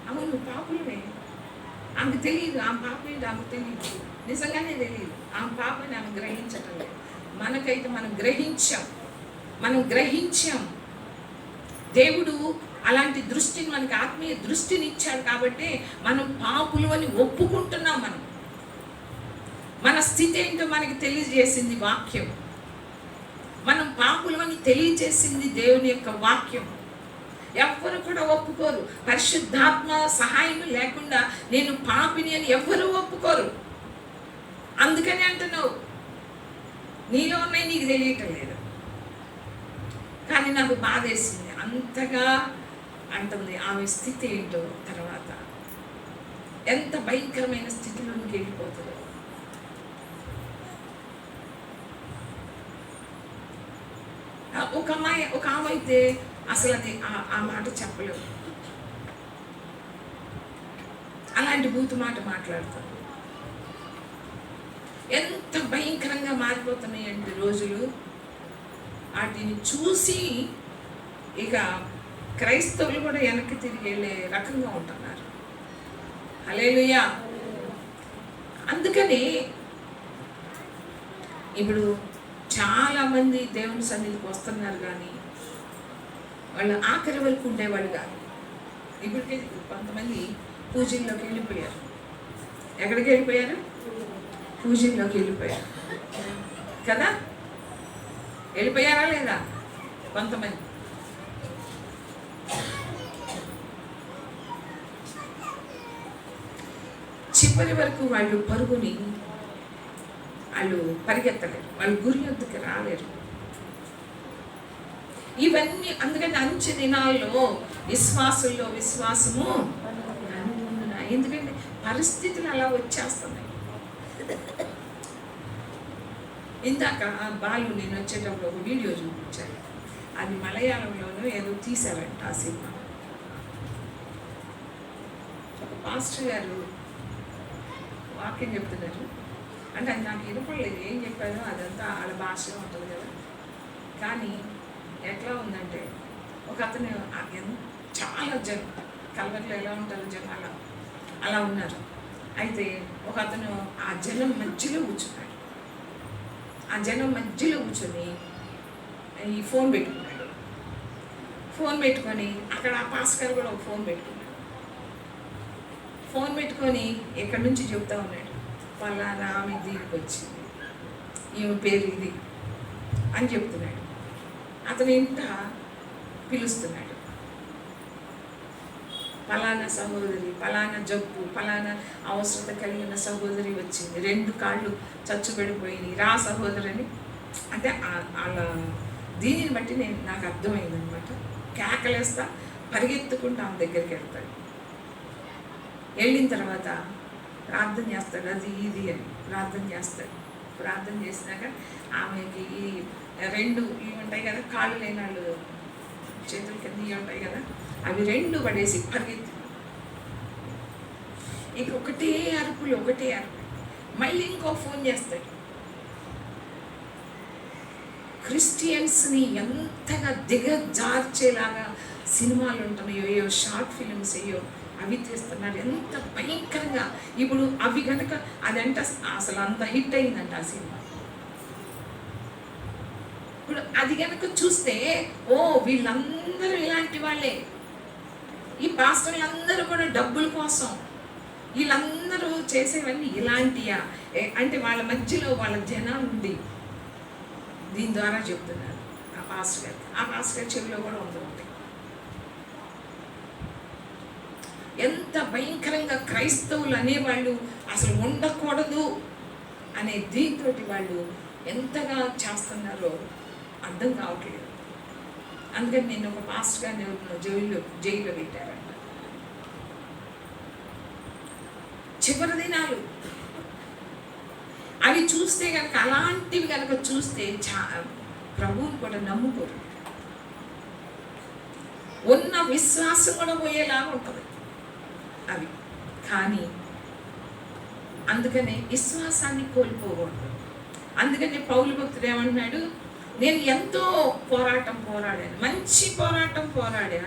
Speaker 1: అవును పాపులనే. ఆమెకు తెలియదు ఆమె పాపని, ఆమెకు తెలియదు, నిజంగానే తెలియదు ఆమె పాపని. ఆమె గ్రహించటం లేదు. మనకైతే మనం గ్రహించాం. దేవుడు అలాంటి దృష్టిని, మనకి ఆత్మీయ దృష్టిని ఇచ్చాడు కాబట్టి మనం పాపులు అని ఒప్పుకుంటున్నాం. మన స్థితి ఏంటో మనకి తెలియజేసింది వాక్యం. మనం పాపులు అని తెలియజేసింది దేవుని యొక్క వాక్యం. ఎవ్వరు కూడా ఒప్పుకోరు. పరిశుద్ధాత్మ సహాయం లేకుండా నేను పాపిని అని ఎవ్వరూ ఒప్పుకోరు. అందుకని అంటున్నావు, నీలో ఉన్నాయి నీకు తెలియటం లేదు. కానీ నాకు బాధేసింది అంతగా అంటుంది ఆమె స్థితి ఏంటో. తర్వాత ఎంత భయంకరమైన స్థితిలోకి వెళ్ళిపోతుందో. ఒక ఆమె అయితే అసలు అది ఆ మాట చెప్పలేవు. అలాంటి బూతు మాట మాట్లాడుతారు. ఎంత భయంకరంగా మారిపోతున్నాయంటే రోజులు. వాటిని చూసి ఇక క్రైస్తవులు కూడా వెనక్కి తిరిగి వెళ్ళే రకంగా ఉంటున్నారు. హల్లెలూయా. అందుకని ఇప్పుడు చాలామంది దేవుని సన్నిధికి వస్తున్నారు, కానీ వాళ్ళు ఆఖరి వరకు ఉండేవాళ్ళు కాదు. ఇప్పటికే కొంతమంది పూజల్లోకి వెళ్ళిపోయారు. ఎక్కడికి వెళ్ళిపోయారు? పూజల్లోకి వెళ్ళిపోయారు కదా. వెళ్ళిపోయారా లేదా? కొంతమంది చివరి వరకు వాళ్ళు పరుగుని వాళ్ళు పరిగెత్తలేరు, వాళ్ళు గురి వద్దకు రాలేరు. ఇవన్నీ అందుకని అంచె దినాల్లో విశ్వాసుల్లో విశ్వాసము. ఎందుకంటే పరిస్థితులు అలా వచ్చేస్తున్నాయి. ఇందాక బాలు నేను వచ్చేటప్పుడు ఒక వీడియో చూపించాను. అది మలయాళంలోనూ ఏదో తీశారంట ఆ సినిమా. ఒక పాస్టర్ గారు వాక్యం చెప్తున్నారు. అంటే అది నాకు వినపడలేదు, ఏం చెప్పారో అదంతా వాళ్ళ భాషలో ఉంటుంది కదా. కానీ ఎట్లా ఉందంటే ఒక అతను చాలా జనం కలవట్లో ఎలా ఉంటారు జనాలు అలా ఉన్నారు. అయితే ఒక అతను ఆ జనం మధ్యలో కూర్చున్నాడు. ఆ జనం మధ్యలో కూర్చొని ఈ ఫోన్ పెట్టుకున్నాడు. ఫోన్ పెట్టుకొని అక్కడ ఆ పాస్కర్ కూడా ఒక ఫోన్ పెట్టుకున్నాడు. ఫోన్ పెట్టుకొని ఎక్కడి నుంచి చెప్తా ఉన్నాడు, పలానా ఆమె దీనికి వచ్చింది, ఈమె పేరు ఇది అని చెప్తున్నాడు. అతను ఇంట పిలుస్తున్నాడు, పలానా సహోదరి, పలానా జబ్బు, పలానా అవసరత కలిగిన సహోదరి వచ్చింది, 2 కాళ్ళు చచ్చుబడిపోయినాయి, రా సహోదరిని. అంటే వాళ్ళ దీనిని బట్టి నాకు అర్థమైంది అనమాట. కేకలేస్తా పరిగెత్తుకుంటూ ఆమె దగ్గరికి వెళ్తాడు. వెళ్ళిన తర్వాత ప్రార్థన చేస్తాడు, అది ఇది అని ప్రార్థన చేస్తాడు. ప్రార్థన చేసినాక ఆమెకి 2 ఇవి ఉంటాయి కదా, కాళ్ళు లేని వాళ్ళు చేతుల కింద ఇవి ఉంటాయి కదా, అవి 2 పడేసి పరిగెత్తి ఒకటే అరుపులు. మళ్ళీ ఇంకో ఫోన్ చేస్తాడు. క్రిస్టియన్స్ని ఎంతగా దిగజార్చేలాగా సినిమాలు ఉంటున్నాయో, ఏయో షార్ట్ ఫిలిమ్స్ అయ్యో అవి తీస్తున్నారు, ఎంత భయంకరంగా. ఇప్పుడు అవి కనుక అదంట అసలు అంత హిట్ అయిందంట ఆ సినిమా. ఇప్పుడు అది కనుక చూస్తే ఓ వీళ్ళందరూ ఇలాంటి వాళ్ళే, ఈ పాస్టర్లందరూ కూడా డబ్బుల కోసం, వీళ్ళందరూ చేసేవన్నీ ఇలాంటియా అంటే వాళ్ళ మధ్యలో వాళ్ళ జనాలు ఉంది. దీని ద్వారా చెప్తున్నారు ఆ పాస్టర్ గారి చెవిలో కూడా ఉంది. ఎంత భయంకరంగా క్రైస్తవులు అనేవాళ్ళు అసలు ఉండకూడదు అనే దీంతో వాళ్ళు ఎంతగా చేస్తున్నారో అర్థం కావట్లేదు. అందుకని నేను ఒక పాస్టర్ గారిని జైల్లో పెట్టారంట. చివరి దినాలు అవి చూస్తే కనుక, అలాంటివి కనుక చూస్తే ప్రభువుని కూడా నమ్ముకోరు, ఉన్న విశ్వాసం కూడా పోయేలాగా ఉంటుంది అవి. కానీ అందుకనే విశ్వాసాన్ని కోల్పోకూడదు. అందుకనే పౌలు భక్తుడు ఏమంటున్నాడు, నేను ఎంతో పోరాడాను, మంచి పోరాటం పోరాడా,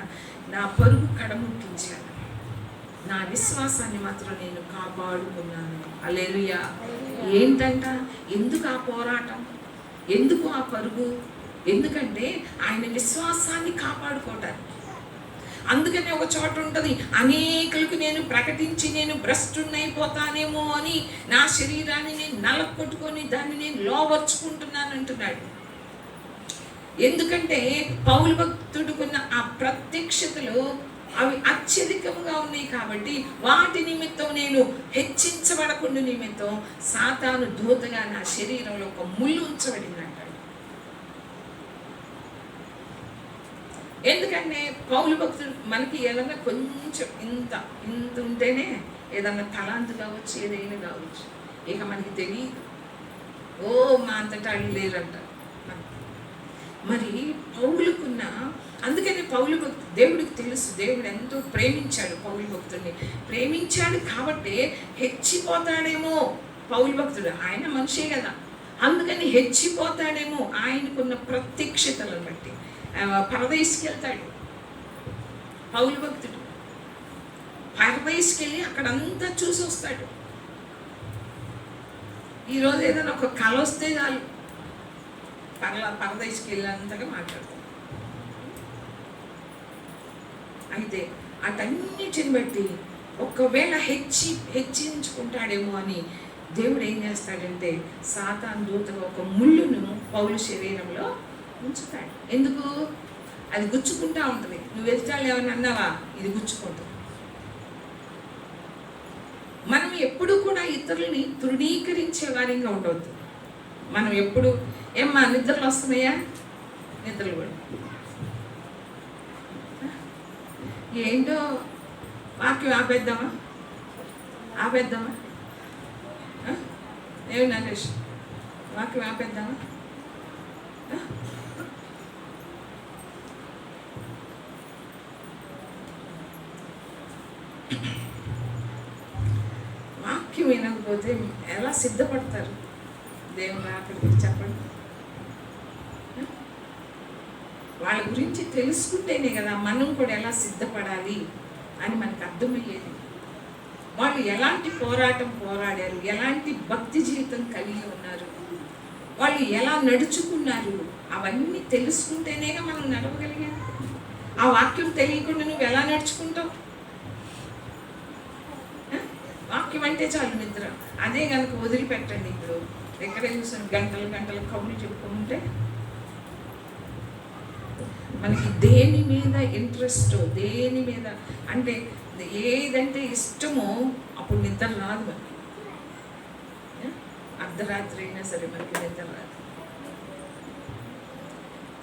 Speaker 1: నా పరుగు కడముట్టించాను, నా విశ్వాసాన్ని మాత్రం నేను కాపాడుకున్నాను. హల్లెలూయా. ఏంటంట, ఎందుకు ఆ పోరాటం, ఎందుకు ఆ పరుగు? ఎందుకంటే ఆయన విశ్వాసాన్ని కాపాడుకోవటానికి. అందుకనే ఒక చోట ఉంటుంది, అనేకులకు నేను ప్రకటించి నేను భ్రష్టున్నైపోతానేమో అని నా శరీరాన్ని నేను నలకొట్టుకొని దాన్ని నేను లోవర్చుకుంటున్నాను అంటున్నాడు. ఎందుకంటే పౌలు భక్తుడుకున్న ఆ ప్రత్యక్షతలు అవి అత్యధికంగా ఉన్నాయి కాబట్టి వాటి నిమిత్తం నేను హెచ్చించబడకుండా నిమిత్తం సాతాను దూతగా నా శరీరంలో ఒక ముళ్ళు ఉంచబడింది అంటాడు. ఎందుకంటే పౌలు భక్తుడు మనకి ఏదన్నా కొంచెం ఇంత ఉంటేనే ఏదన్నా తలాంతు కావచ్చు, ఏదైనా కావచ్చు, ఇక మనకి తెలియదు. ఓ మా అంతటా లేరంట. మరి పౌలుకున్న, అందుకని పౌలు భక్తుడు దేవుడికి తెలుసు, దేవుడు ఎంతో ప్రేమించాడు పౌలు భక్తుడిని. ప్రేమించాడు కాబట్టి హెచ్చిపోతాడేమో పౌలు భక్తుడు, ఆయన మనిషే కదా, అందుకని హెచ్చిపోతాడేమో ఆయనకున్న ప్రత్యక్షతలను బట్టి. పరదేశికి వెళ్తాడు పౌలు భక్తుడు, పరదేశికి వెళ్ళి అక్కడంతా చూసి వస్తాడు. ఈరోజు ఏదైనా ఒక కళ వస్తే చాలు పరదేశికి వెళ్ళినంతగా మాట్లాడతాం. అయితే అటన్నిటిని బట్టి ఒకవేళ హెచ్చించుకుంటాడేమో అని దేవుడు ఏం చేస్తాడంటే సాతాను దూతగా ఒక ముళ్ళును పౌలు శరీరంలో ఉంచుతాడు. ఎందుకు? అది గుచ్చుకుంటా ఉంటుంది. నువ్వు ఎదుటాలు ఏమన్నా అన్నావా, ఇది గుచ్చుకుంటుంది. మనం ఎప్పుడు కూడా ఇతరులని తృణీకరించే వారిగా ఉండవద్దు. మనం ఎప్పుడు ఏమ్మా నిద్రలు వస్తున్నాయా, నిద్రలు కూడా ఏంటో వాక్యం ఆపేద్దామా ఏమి నరేష్, వాక్యం ఆపేద్దామా? వాక్యం వినకపోతే ఎలా సిద్ధపడతారు దేవుని అక్కడికి? చెప్పండి. వాళ్ళ గురించి తెలుసుకుంటేనే కదా మనం కూడా ఎలా సిద్ధపడాలి అని మనకు అర్థమయ్యేది. వాళ్ళు ఎలాంటి పోరాటం పోరాడారు, ఎలాంటి భక్తి జీవితం కలిగి ఉన్నారు, వాళ్ళు ఎలా నడుచుకున్నారు, అవన్నీ తెలుసుకుంటేనేగా మనం నడవగలిగాం. ఆ వాక్యం తెలియకుండా నువ్వు ఎలా నడుచుకుంటావు? వాక్యం అంటే చాలు నిద్ర. అదే కనుక వదిలిపెట్టండి. ఇప్పుడు ఎక్కడ చూసాను గంటలు గంటలు కబుర్లు చెప్పుకుంటే మనకి దేని మీద ఇంట్రెస్ట్, దేని మీద అంటే ఏదంటే ఇష్టమో అప్పుడు నిద్ర రాదు మనకి. అర్ధరాత్రి అయినా సరే మనకి నిద్ర రాదు.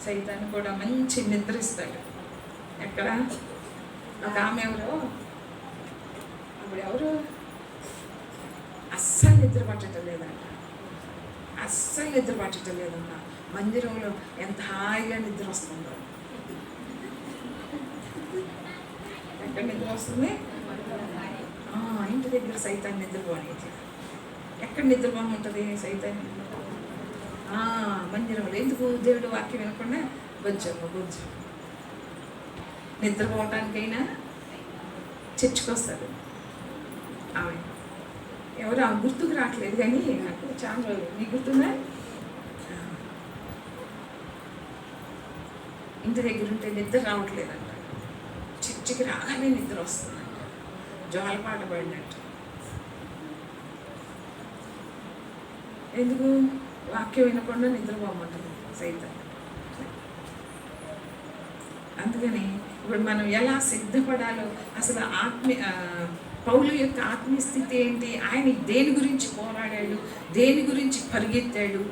Speaker 1: సైతాన్ని కూడా మంచి నిద్ర ఇస్తాడు. ఎక్కడ ఒక ఆమె ఎవరో అప్పుడు ఎవరు అస్సలు నిద్ర పట్టడం లేదంట, అస్సలు నిద్ర పట్టడం లేదంట. మందిరంలో ఎంత హాయిగా నిద్ర వస్తుందో. ఎక్కడ నిద్ర వస్తుంది? ఇంటి దగ్గర సైతాన్ని నిద్రపోని. ఎక్కడ నిద్రపోమంటుంది సైతాన్ని? మందిరంలో. ఎందుకు? దేవుడు వాక్యం వినకుండా బొజ్జమ్మ బొజ్జు. నిద్రపోవటానికైనా చర్చకొస్తారు. ఆమె ఎవరు ఆమె గుర్తుకు రావట్లేదు, కానీ నాకు చాలా రోజులు. నీకు గుర్తుందా? ఇంటి దగ్గర ఉంటే నిద్ర రావట్లేదంట, చర్చికి రాగానే నిద్ర వస్తుందంట, జోలపాట పడినట్టు. ఎందుకు? వాక్యం వినకుండా నిద్రపోమంటుంది సైతం. అందుకని ఇప్పుడు మనం ఎలా సిద్ధపడాలో, అసలు పౌలు యొక్క ఆత్మీయ స్థితి ఏంటి, ఆయన దేని గురించి పోరాడాడు, దేని గురించి పరిగెత్తాడు,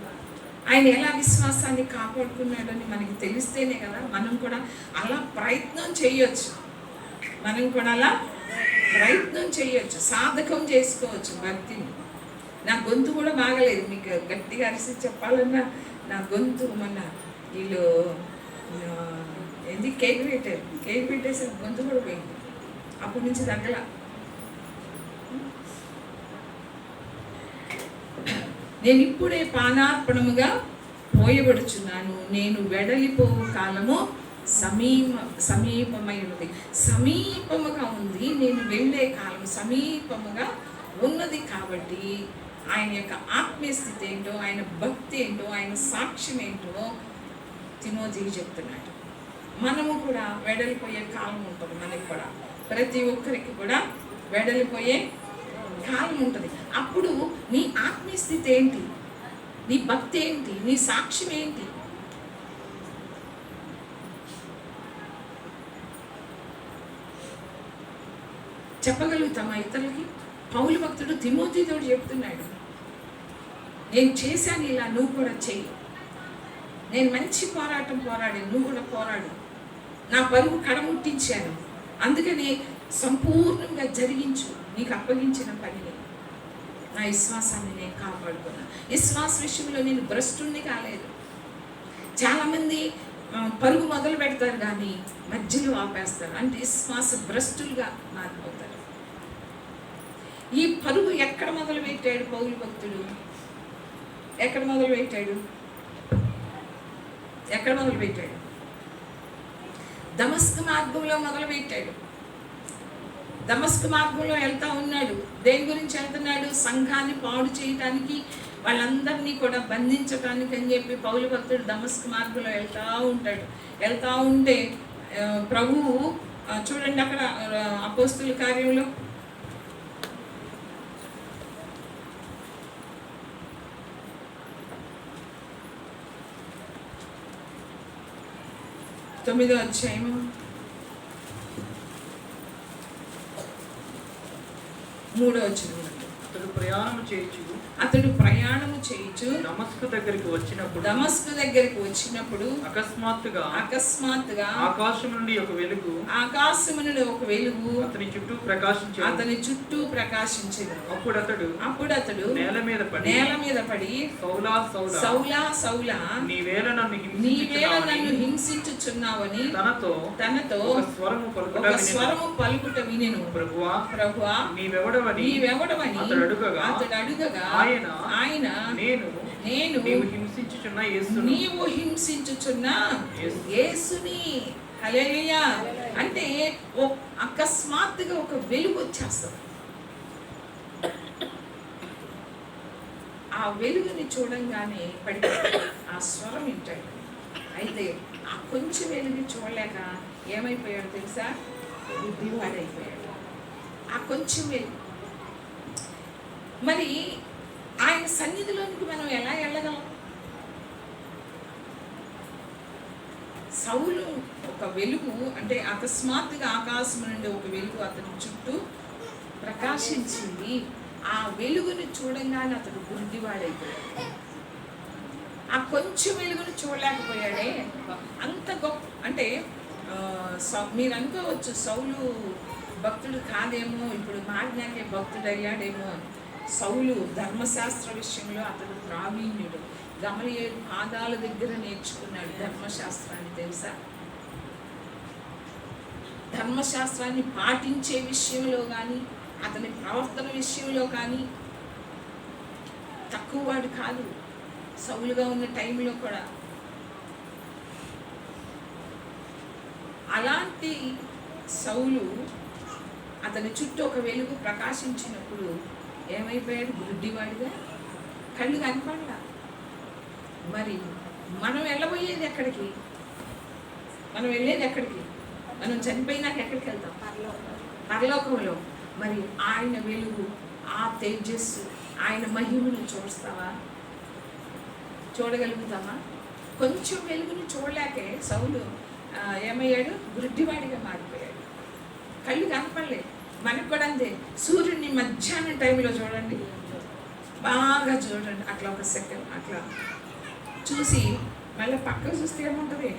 Speaker 1: ఆయన ఎలా విశ్వాసాన్ని కాపాడుకున్నాడని మనకి తెలిస్తేనే కదా మనం కూడా అలా ప్రయత్నం చేయొచ్చు. మనం కూడా అలా ప్రయత్నం చేయొచ్చు, సాధకం చేసుకోవచ్చు భక్తిని. నా గొంతు కూడా బాగలేదు, మీకు గట్టిగా అరిసి చెప్పాలన్నా నా గొంతు మొన్న వీళ్ళు ఏంది కేక్ పెట్టేసి గొంతు కూడా పోయింది. అప్పటి నుంచి తగ్గల. నేను ఇప్పుడే పానార్పణముగా పోయబడుచున్నాను, నేను వెడలిపోవు కాలము సమీపమై ఉన్నది. సమీపముగా ఉంది, నేను వెళ్ళే కాలం సమీపముగా ఉన్నది. కాబట్టి ఆయన యొక్క ఆత్మీయ స్థితి ఏంటో, ఆయన భక్తి ఏంటో, ఆయన సాక్ష్యం ఏంటో తిమోతికి చెప్తున్నాడు. మనము కూడా వెడలిపోయే కాలం ఉంటుంది. మనకి కూడా ప్రతి ఒక్కరికి కూడా వెడలిపోయే కాలం ఉంటుంది. అప్పుడు నీ ఆత్మీయ స్థితి ఏంటి, నీ భక్తి ఏంటి, నీ సాక్ష్యం ఏంటి? చెప్పగలుగుతామా ఇతరులకి? పౌలు భక్తుడు తిమోతితో చెప్తున్నాడు, నేను చేశాను ఇలా, నువ్వు కూడా చెయ్యి. నేను మంచి పోరాటం పోరాడాను, నువ్వు కూడా పోరాడు. నా పరుగు కడముట్టించాను, అందుకని సంపూర్ణంగా జరిగించు. నీకు అప్పగించిన పనిని, నా విశ్వాసాన్ని నేను కాపాడుకున్నాను. విశ్వాస విషయంలో నేను భ్రష్టుణ్ణి కాలేదు. చాలామంది పరుగు మొదలు పెడతారు కానీ మధ్యలో ఆపేస్తారు, అంటే విశ్వాస భ్రష్టులుగా మారిపోతారు. ఈ పరుగు ఎక్కడ మొదలు పెట్టాడు పౌలు భక్తుడు? ఎక్కడ మొదలు పెట్టాడు? దమస్కు మార్గంలో మొదలు పెట్టాడు. దమస్కు మార్గంలో వెళ్తా ఉన్నాడు. దేని గురించి వెళ్తున్నాడు? సంఘాన్ని పాడు చేయటానికి, వాళ్ళందరినీ కూడా బంధించటానికి అని చెప్పి పౌలు భక్తుడు దమస్కు మార్గంలో వెళ్తా ఉంటే ప్రభువు చూడండి అక్కడ అపోస్తుల కార్యంలో 9వ అధ్యాయము 3వ వచనం. అతడు ప్రయాణము చేయుచు
Speaker 3: దమస్కు దగ్గరికి వచ్చినప్పుడు అకస్మాత్తుగా ఆకాశము నుండి ఒక వెలుగు అతని చుట్టూ ప్రకాశించెను. అప్పుడు అతడు నేల మీద పడి సౌలా సౌలా నీవేళ నన్ను హింసించుచున్నావని తనతో ఒక స్వరము పలుకుట వినెను. ప్రభువా నీవెవడవని అతడు అడుగగా ఆయన నేను నీవు హింసించుచున్న యేసుని. హల్లెలూయా. అంటే అకస్మాత్తుగా ఒక వెలుగు వచ్చేస్తుంది. ఆ
Speaker 1: ఆ వెలుగుని చూడంగానే పడిపోయాడు. ఆ స్వరం వింటాడు. అయితే ఆ కొంచెం వెలుగు చూడలేక ఏమైపోయాడు తెలుసా? గుడ్డివాడైపోయాడు. ఆ కొంచెం వెలుగు. మరి ఆయన సన్నిధిలోనికి మనం ఎలా వెళ్ళగలం? సౌలు ఒక వెలుగు అంటే అకస్మాత్తుగా ఆకాశం నుండి ఒక వెలుగు అతని చుట్టూ ప్రకాశించింది. ఆ వెలుగుని చూడంగానే అతడు గుడ్డివాడైపోయాడు. ఆ కొంచెం వెలుగుని చూడలేకపోయాడే. అంత గొప్ప అంటే మీరు అనుకోవచ్చు సౌలు భక్తుడు కాదేమో, ఇప్పుడు మాజ్ఞాకే భక్తుడు అయ్యాడేమో అని. సౌలు ధర్మశాస్త్ర విషయంలో అతడు ప్రావీణ్యుడు. గమలియేలు పాదాల దగ్గర నేర్చుకున్నాడు ధర్మశాస్త్రాన్ని. తెలుసా? ధర్మశాస్త్రాన్ని పాటించే విషయంలో కానీ అతని ప్రవర్తన విషయంలో కానీ తక్కువ వాడు కాదు. సౌలుగా ఉన్న టైంలో కూడా అలాంటి సౌలు అతని చుట్టూ ఒక వెలుగు ప్రకాశించినప్పుడు ఏమైపోయాడు? గుడ్డివాడిగా, కళ్ళు కనపడలా. మరి మనం వెళ్ళబోయేది ఎక్కడికి? మనం వెళ్ళేది ఎక్కడికి? మనం చనిపోయినాక ఎక్కడికి వెళ్తాం? పరలోకంలో. మరి ఆయన వెలుగు, ఆ తేజస్సు, ఆయన మహిమను చూస్తావా? చూడగలుగుతామా? కొంచెం వెలుగుని చూడలేకే సౌలు ఏమయ్యాడు? గుడ్డివాడిగా మారిపోయాడు. కళ్ళు కనపడలేదు. మనకు కూడా అంతే. సూర్యుడిని మధ్యాహ్నం టైంలో చూడండి, బాగా చూడండి, అట్లా ఒక సెకండ్ అట్లా చూసి మళ్ళీ పక్కకు చూస్తే ఏముంటుంది?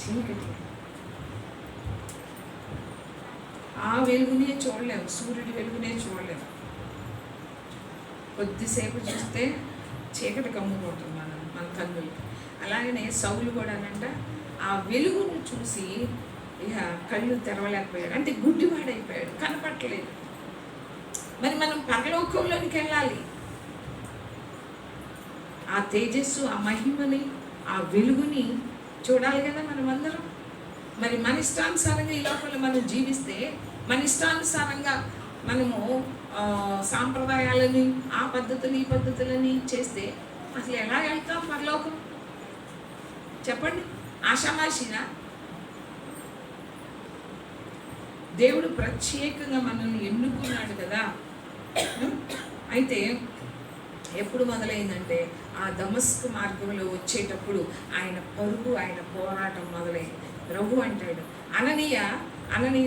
Speaker 1: చీకటి. ఆ వెలుగునే చూడలేము, సూర్యుడి వెలుగునే చూడలేము. కొద్దిసేపు చూస్తే చీకటి కమ్ముకుంటుంది మన కన్నులు. అలాగనే సౌలు కూడా అనంట ఆ వెలుగును చూసి ఇక కళ్ళు తెరవలేకపోయాడు. అంటే గుడ్డివాడైపోయాడు, కనపట్టలేదు. మరి మనం పరలోకంలోనికి వెళ్ళాలి. ఆ తేజస్సు, ఆ మహిమని, ఆ వెలుగుని చూడాలి కదా మనం అందరం. మరి మన ఇష్టానుసారంగా ఈ లోపల మనం జీవిస్తే, మన ఇష్టానుసారంగా మనము సాంప్రదాయాలని, ఆ పద్ధతులు ఈ పద్ధతులని చేస్తే అసలు ఎలా వెళ్తాం పరలోకం? చెప్పండి. ఆషామాషినా? దేవుడు ప్రత్యేకంగా మనల్ని ఎన్నుకున్నాడు కదా. అయితే ఎప్పుడు మొదలైందంటే ఆ దమస్కు మార్గంలో వచ్చేటప్పుడు ఆయన పరుగు, ఆయన పోరాటం మొదలైంది. ప్రభు అంటాడు, అననీయ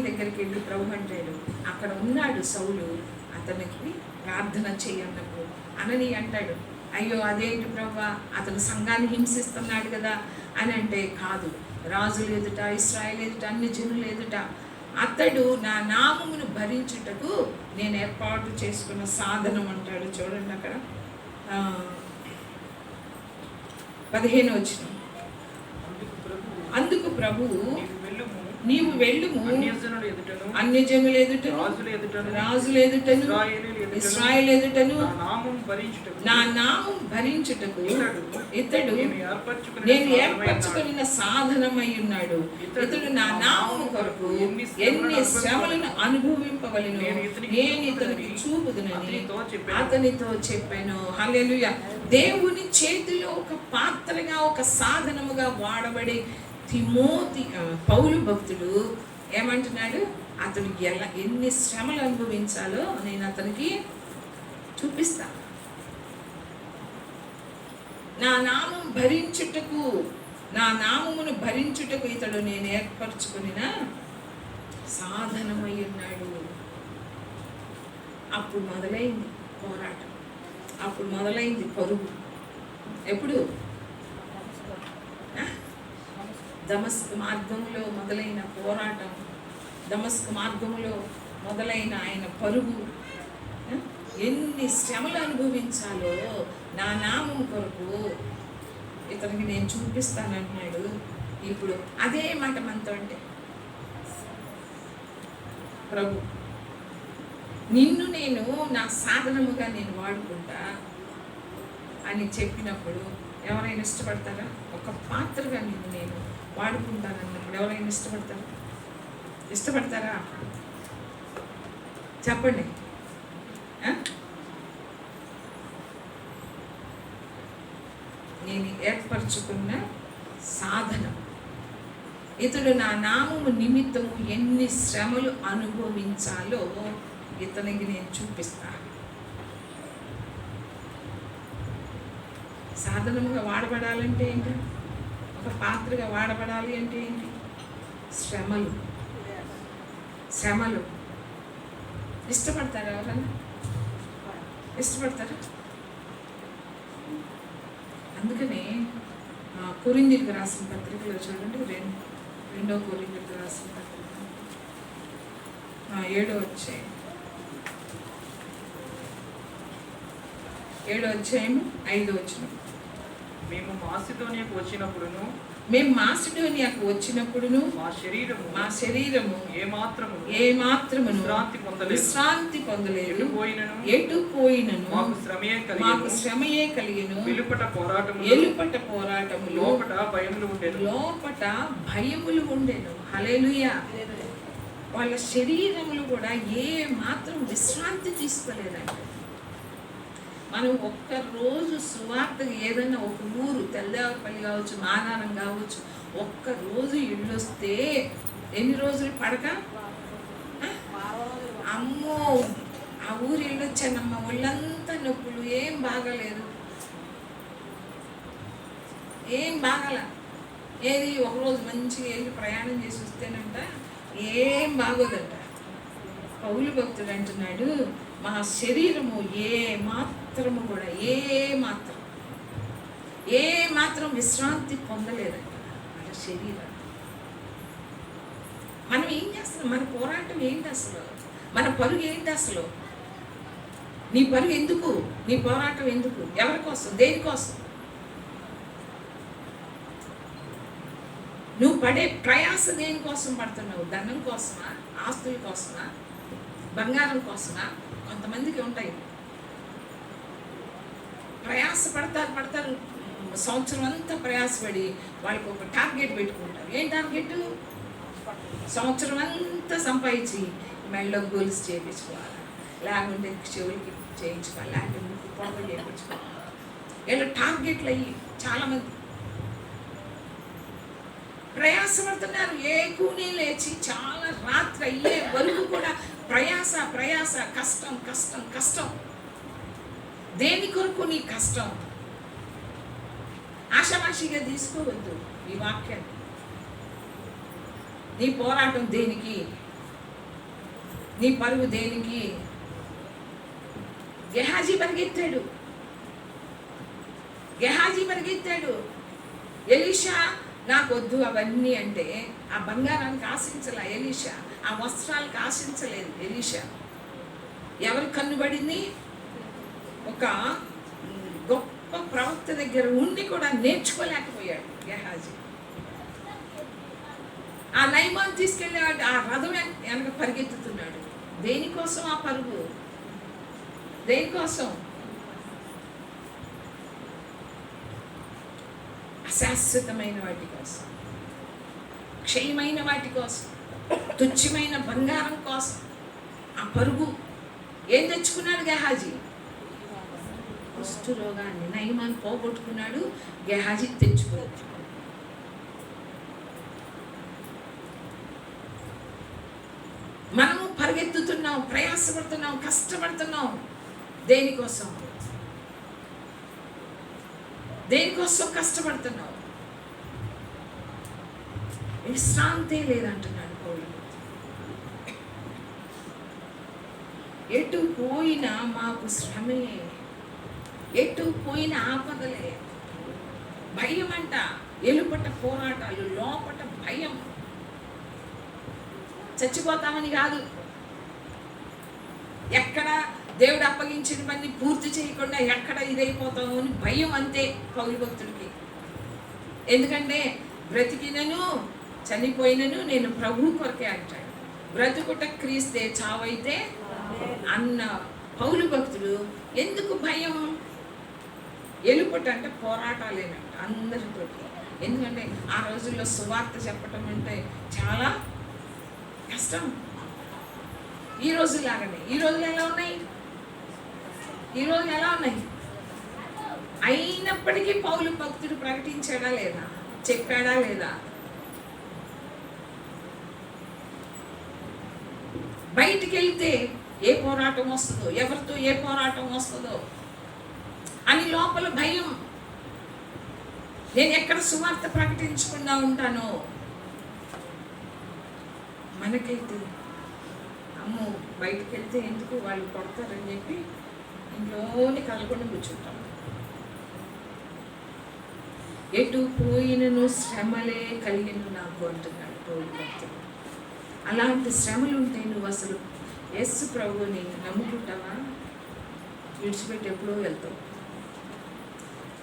Speaker 1: దగ్గరికి వెళ్ళి ప్రభు అంటాడు, అక్కడ ఉన్నాడు సౌలు, అతనికి ప్రార్థన చేయన్నప్పుడు అననీయ అంటాడు, అయ్యో అదేంటి ప్రభువా, అతను సంఘాన్ని హింసిస్తున్నాడు కదా అని అంటే, కాదు, రాజులు ఎదుట, ఇశ్రాయేలు ఎదుట, అన్ని జనులు ఎదుట అతడు నా నామమును భరించుటకు నేను ఏర్పాటు చేసుకున్న సాధనం అంటాడు. చూడండి అక్కడ 15 వచనం. అందుకు ప్రభువు నీవు వెళ్ళుము, అన్యజనుల ఎదుటను, రాజుల ఎదుటను, ఇశ్రాయేలు ఎదుటను నా నామం భరించుటకు ఇతడు నేను ఏర్పరచుకున్న సాధనమై ఉన్నాడు. ఇతడు నా నామము కొరకు ఎన్ని శ్రమలను అనుభవింపవలెను నేను ఇతనికి చూపుదునని అతనితో చెప్పాను. హల్లెలూయా. దేవుని చేతిలో ఒక పాత్రగా, ఒక సాధనముగా వాడబడి పౌలు భక్తుడు ఏమంటున్నాడు? అతడు ఎన్ని శ్రమలు అనుభవించాలో నేను అతనికి చూపిస్తా. నా నామం భరించుటకు, నా నామమును భరించుటకు ఇతడు నేను ఏర్పరచుకున్న సాధనమై ఉన్నాడు. అప్పుడు మొదలైంది పోరాటం, అప్పుడు మొదలైంది పరుగు. ఎప్పుడు? దమస్కు మార్గంలో మొదలైన పోరాటం, దమస్కు మార్గంలో మొదలైన ఆయన పరుగు. ఎన్ని శ్రమలు అనుభవించాలో నా నామం కొరకు ఇతనికి నేను చూపిస్తానంటున్నాడు. ఇప్పుడు అదే మాట మనతో అంటే, ప్రభు నిన్ను నేను నా సాధనముగా నేను వాడుకుంటా అని చెప్పినప్పుడు ఎవరైనా ఇష్టపడతారా? ఒక పాత్రగా నిన్ను నేను వాడుకుంటానన్నప్పుడు ఎవరైనా ఇష్టపడతారా? ఇష్టపడతారా? చెప్పండి. నేను ఏర్పరచుకున్న సాధనం. ఇతడు నా నామము నిమిత్తము ఎన్ని శ్రమలు అనుభవించాలో ఇతనికి నేను చూపిస్తాను. సాధనముగా వాడబడాలంటే ఏంటి? ఒక పాత్రగా వాడబడాలి అంటే ఏంటి? శ్రమలు. శ్రమలు ఇష్టపడతారా? ఎవరన్నా ఇష్టపడతారా? అందుకనే కొరింథీయులకు రాసిన పత్రికలో చూడండి, రెండో కొరింథీయులకు రాసిన పత్రిక 7వ అధ్యాయం 5వ వచనం.
Speaker 3: మేము మాసిదోనియాకు వచ్చినప్పుడును మా శరీరము ఏమాత్రమును విశ్రాంతి పొందలేదు. ఎటు పోయినను మాకు శ్రమయే కలిగెను. వెలుపట పోరాటము లోపట భయములు ఉండెను. హల్లెలూయా. వాళ్ళ శరీరములు కూడా ఏ మాత్రం విశ్రాంతి తీసుకోలేదండి. మనం ఒక్కరోజు సువార్తగా ఏదైనా ఒక ఊరు, తెల్లపల్లి కావచ్చు, మానారం కావచ్చు, ఒక్కరోజు ఇళ్ళొస్తే ఎన్ని రోజులు పడక? అమ్మో, ఆ ఊరు వెళ్ళొచ్చానమ్మ, ఒళ్ళంతా నొప్పులు, ఏం బాగలేదు, ఏం బాగల. ఏది ఒకరోజు మంచిగా వెళ్ళి ప్రయాణం చేసి వస్తేనంట ఏం బాగోదంట. పౌలు భక్తుడు అంటున్నాడు, మా శరీరము ఏ మాత్రం విశ్రాంతి పొందలేదంట మన శరీరం. మనం ఏం చేస్తున్నాం? మన పోరాటం ఏంటి అసలు? మన పరుగు ఏంటి అసలు? నీ పరుగు ఎందుకు? నీ పోరాటం ఎందుకు? ఎవరి కోసం? దేనికోసం? నువ్వు పడే ప్రయాస దేనికోసం పడుతున్నావు? ధనం కోసమా? ఆస్తుల కోసమా? బంగారం కోసమా? కొంతమందికి ఉంటాయి. ప్రయాస పడతారు, సంవత్సరం అంతా ప్రయాసపడి వాళ్ళకి ఒక టార్గెట్ పెట్టుకుంటారు. ఏం టార్గెట్? సంవత్సరం అంతా సంపాదించి మెళ్ళో గోల్స్ చేయించుకోవాలి, లేకుంటే చెవులకి చేయించుకోవాలి, లేకపోతే ముక్కు పొడవ చేయించుకోవాలి. ఇలా టార్గెట్లు అయ్యి చాలామంది ప్రయాసపడుతున్నారు. ఏ కూని లేచి చాలా రాత్రి అయ్యే వరకు కూడా ప్రయాస, కష్టం. దేని కొరకు నీ కష్టం? ఆషామాషిగా తీసుకోవద్దు ఈ వాక్యాన్ని. నీ పోరాటం దేనికి? నీ పరుగు దేనికి? గెహాజీ పరిగెత్తాడు. ఎలీషా నాకొద్దు అవన్నీ అంటే ఆ బంగారానికి ఆశించలే ఎలీషా, ఆ వస్త్రాలకు ఆశించలేదు ఎలీషా. ఎవరు కన్నుబడింది? ఒక గొప్ప ప్రవక్త దగ్గర ఉండి కూడా నేర్చుకోలేకపోయాడు గెహాజీ. ఆ నయమాన్ని తీసుకెళ్ళేవాడు, ఆ రథం వెనక పరిగెత్తుతున్నాడు. దేనికోసం ఆ పరుగు? దేనికోసం? అశాశ్వతమైన వాటి కోసం, క్షయమైన వాటి కోసం, తుచ్చమైన బంగారం కోసం ఆ పరుగు. ఏం తెచ్చుకున్నాడు గెహాజీ? కుష్టు రోగాన్ని, నయమాన్ని పోగొట్టుకున్నాడు. గెహాజీ తెచ్చుకున్నాడు. మనము పరిగెత్తుతున్నాం, ప్రయాసపడుతున్నాం, కష్టపడుతున్నాం. దేనికోసం కష్టపడుతున్నావు? విశ్రాంతి లేదంటున్నాడు పౌలు. ఎటు పోయినా మాకు శ్రమే, ఎటు పోయిన ఆపదలే. భయం అంట, ఎలుపట పోరాటాలు, లోపట భయం. చచ్చిపోతామని కాదు, ఎక్కడ దేవుడు అప్పగించినవన్నీ పూర్తి చేయకుండా ఎక్కడ ఇదైపోతాము అని భయం. అంతే పౌలు భక్తుడికి. ఎందుకంటే బ్రతికినను చనిపోయినను నేను ప్రభు కొరకే అంటాడు. బ్రతుకుట క్రీస్తే, చావైతే అన్న పౌలు భక్తుడు. ఎందుకు భయం? ఎలుపట అంటే పోరాటాలేనంట అందరితోటి. ఎందుకంటే ఆ రోజుల్లో సువార్త చెప్పటం అంటే చాలా కష్టం. ఈ రోజులాగానే. ఈ రోజులు ఎలా ఉన్నాయి? అయినప్పటికీ పౌలు భక్తుడు ప్రకటించాడా లేదా, చెప్పాడా లేదా? బయటికి వెళ్తే ఏ పోరాటం వస్తుందో, ఎవరితో ఏ పోరాటం వస్తుందో అని లోపల భయం. నేను ఎక్కడ సువార్త ప్రకటించకుండా ఉంటానో. మనకైతే అమ్మో బయటికి వెళ్తే ఎందుకు వాళ్ళు కొడతారని చెప్పి ఇంట్లోని కలగొని కూర్చుంటాం. ఎటు పోయినను శ్రమలే కలిగిన నాకు అంటున్నాడు పౌలు భక్తుడు. అలాంటి శ్రమలు ఉంటే నువ్వు అసలు యేసు ప్రభువుని నమ్ముకుంటావా? విడిచిపెట్టి ఎప్పుడో వెళ్తావు.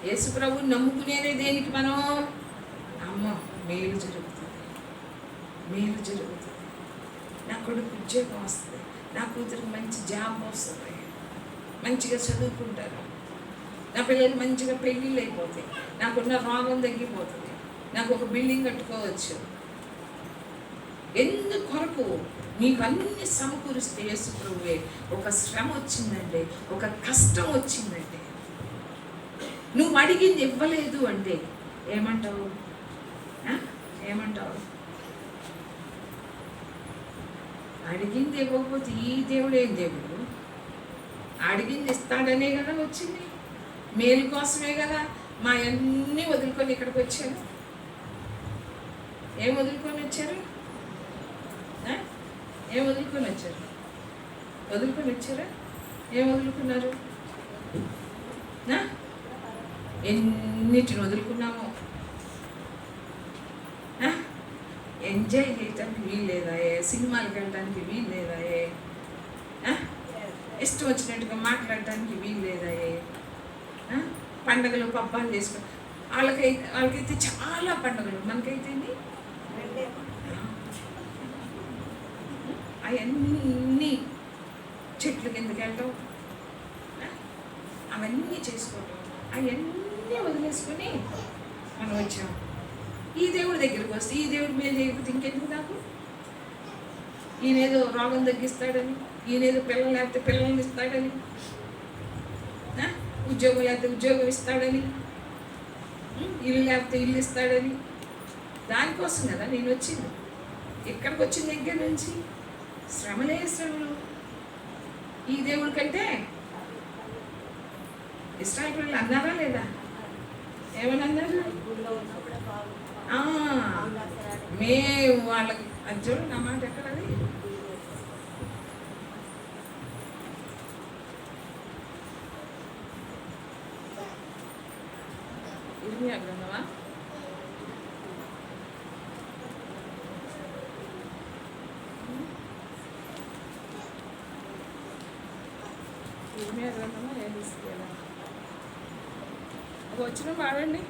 Speaker 3: యేసు ప్రభువుని నమ్ముకునేదే దేనికి? మనం అమ్మ మేలు జరుగుతుంది, మేలు జరుగుతుంది, నా కొడుకు ఉద్యోగం వస్తుంది, నా కూతురికి మంచి జాబ్ వస్తుంది, మంచిగా చదువుకుంటారు, నా పిల్లలు మంచిగా పెళ్ళిళ్ళు అయిపోతాయి, నాకున్న రోగం తగ్గిపోతుంది, నాకు ఒక బిల్డింగ్ కట్టుకోవచ్చు. ఎందుకొరకు మీకు అన్ని సమకూరిస్తే యేసు ప్రభువే ఒక శ్రమ వచ్చిందంటే, ఒక కష్టం వచ్చిందంటే, నువ్వు అడిగింది ఇవ్వలేదు అంటే ఏమంటావు? ఏమంటావు? అడిగింది ఇవ్వకపోతే ఈ దేవుడు ఏం దేవుడు? అడిగింది ఇస్తాడనే కదా వచ్చింది, మేలు కోసమే కదా. మా అన్నీ వదులుకొని ఇక్కడికి వచ్చారు. ఏం వదులుకొని వచ్చారు? ఏం వదులుకొని వచ్చారు? వదులుకొని వచ్చారా? ఏం వదులుకున్నారు? ఎన్నిటిని వదులుకున్నామో. ఎంజాయ్ చేయటానికి వీలు లేదా? సినిమాలకు వెళ్ళడానికి వీలు లేదా? ఇష్టం వచ్చినట్టుగా మాట్లాడటానికి వీలు లేదా? పండగలు పబ్బాలు చేసుకుని వాళ్ళకైతే చాలా పండుగలు, మనకైతే అవన్నీ చెట్ల కిందకి వెళ్ళటం, అవన్నీ చేసుకోవటం, అవన్నీ వదిలేసుకొని మనం వచ్చాం. ఈ దేవుడి దగ్గరికి వస్తే ఈ దేవుడి మీద చేయకపోతే ఇంకెందుకు నాకు? ఈయనేదో రోగం తగ్గిస్తాడని, ఈయనేదో పిల్లలు లేకపోతే పిల్లల్ని ఇస్తాడని, ఉద్యోగం లేకపోతే ఉద్యోగం ఇస్తాడని, ఇల్లు లేకపోతే ఇల్లు ఇస్తాడని, దానికోసం కదా నేను వచ్చింది. ఇక్కడికి వచ్చిన దగ్గర నుంచి శ్రమలే శ్రమలు. ఈ దేవుడి కంటే ఇస్రాయేల్ పిల్లలు అన్నారా లేదా? ఏమని అన్నారు? మేము వాళ్ళకి అది చూడు, నా మాట ఎక్కడది? ఇర్మియా గ్రంథమా? ఇర్మియా గ్రంథమా? ఏం తీసుకెళ్ళా? ఒక వచ్చిన వాడండి.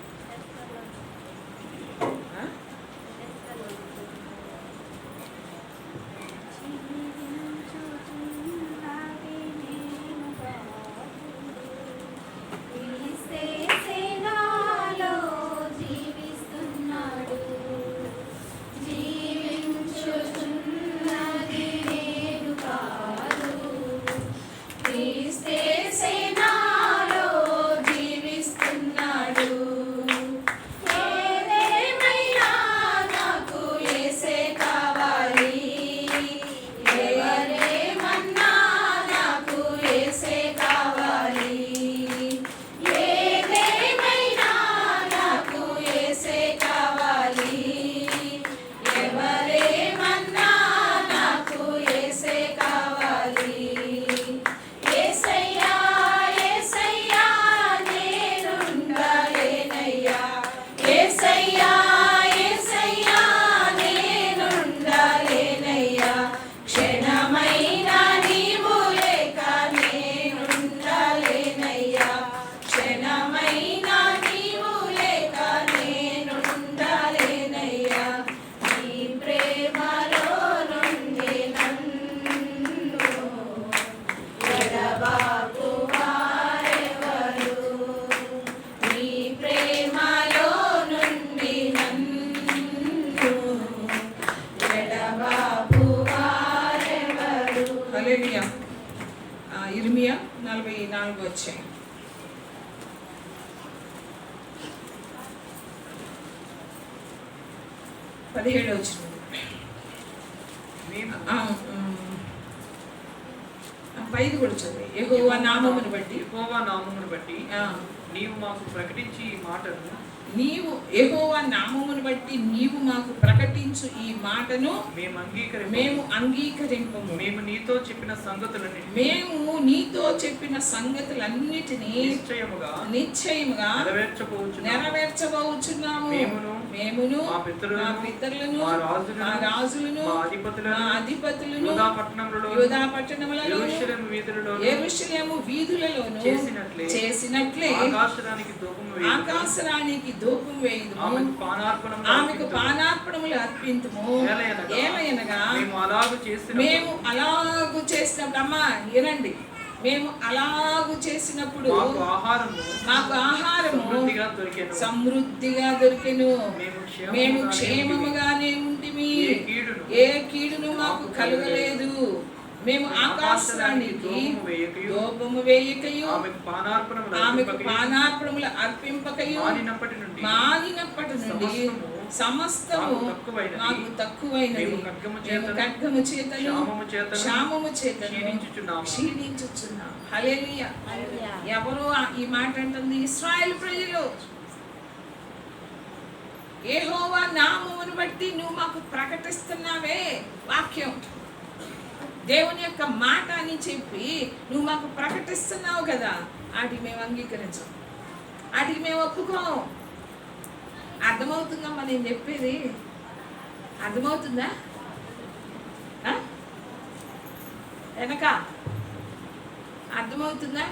Speaker 3: ఇర్మియా 44 వచ్చాయి.
Speaker 1: 17వ వచనం.
Speaker 4: మేము
Speaker 1: 5 కూడా చదివి. యెహోవా నామమును బట్టి
Speaker 4: యెహోవా నామమును బట్టి
Speaker 1: ఆ,
Speaker 4: నీవు మాకు ప్రకటించి ఈ మాటను
Speaker 1: నీవు యెహోవా నామమును బట్టి నీవు మాకు ప్రకటించు ఈ మాటను మేము అంగీకరింపము.
Speaker 4: మేము నీతో చెప్పిన సంగతులన్నీ
Speaker 1: మేము నీతో చెప్పిన సంగతులన్నిటినీ నిశ్చయముగా నెరవేర్చబోచున్నాము. మేమును
Speaker 4: మా
Speaker 1: పితరులను
Speaker 4: మా
Speaker 1: రాజులను
Speaker 4: మా
Speaker 1: అధిపతులను
Speaker 4: యూదా పట్టణములలో
Speaker 1: యెరూషలేము వీధులలోను చేసినట్లే ఆకాశరానికి ధూపం వేయుదుము. ఆమెకు పానార్పణములు అర్పింతుము. ఏలయనగా మేము అలాగు చేసినప్పుడు, అమ్మా వినండి, మేము అలాగు చేసినప్పుడు మాకు ఆహారము సమృద్ధిగా దొరికెను. మేము క్షేమముగానే ఉంటిమి. ఏ కీడును మాకు కలుగలేదు. మేము ఆకాశరానికి ధూపము వేయకయు ఆమెకు పానార్పణములు అర్పింపకయు మానినప్పటి నుండి సమస్తము మాకు తక్కువైనది. మేము ఖడ్గము చేతను క్షామము చేతను క్షీణించుచున్నాం. హల్లెలూయా. ఎవరు ఈ మాట అంటుంది? ఇశ్రాయేలు ప్రజలు. యెహోవా నామమును బట్టి నువ్వు మాకు ప్రకటిస్తున్నావే వాక్యం, దేవుని యొక్క మాట అని చెప్పి నువ్వు మాకు ప్రకటిస్తున్నావు కదా, వాటికి మేము అంగీకరించం, వాటికి మేము ఒప్పుకోం. అర్థమవుతుందమ్మా నేను చెప్పేది? అర్థమవుతుందా? వెనక అర్థమవుతుందా?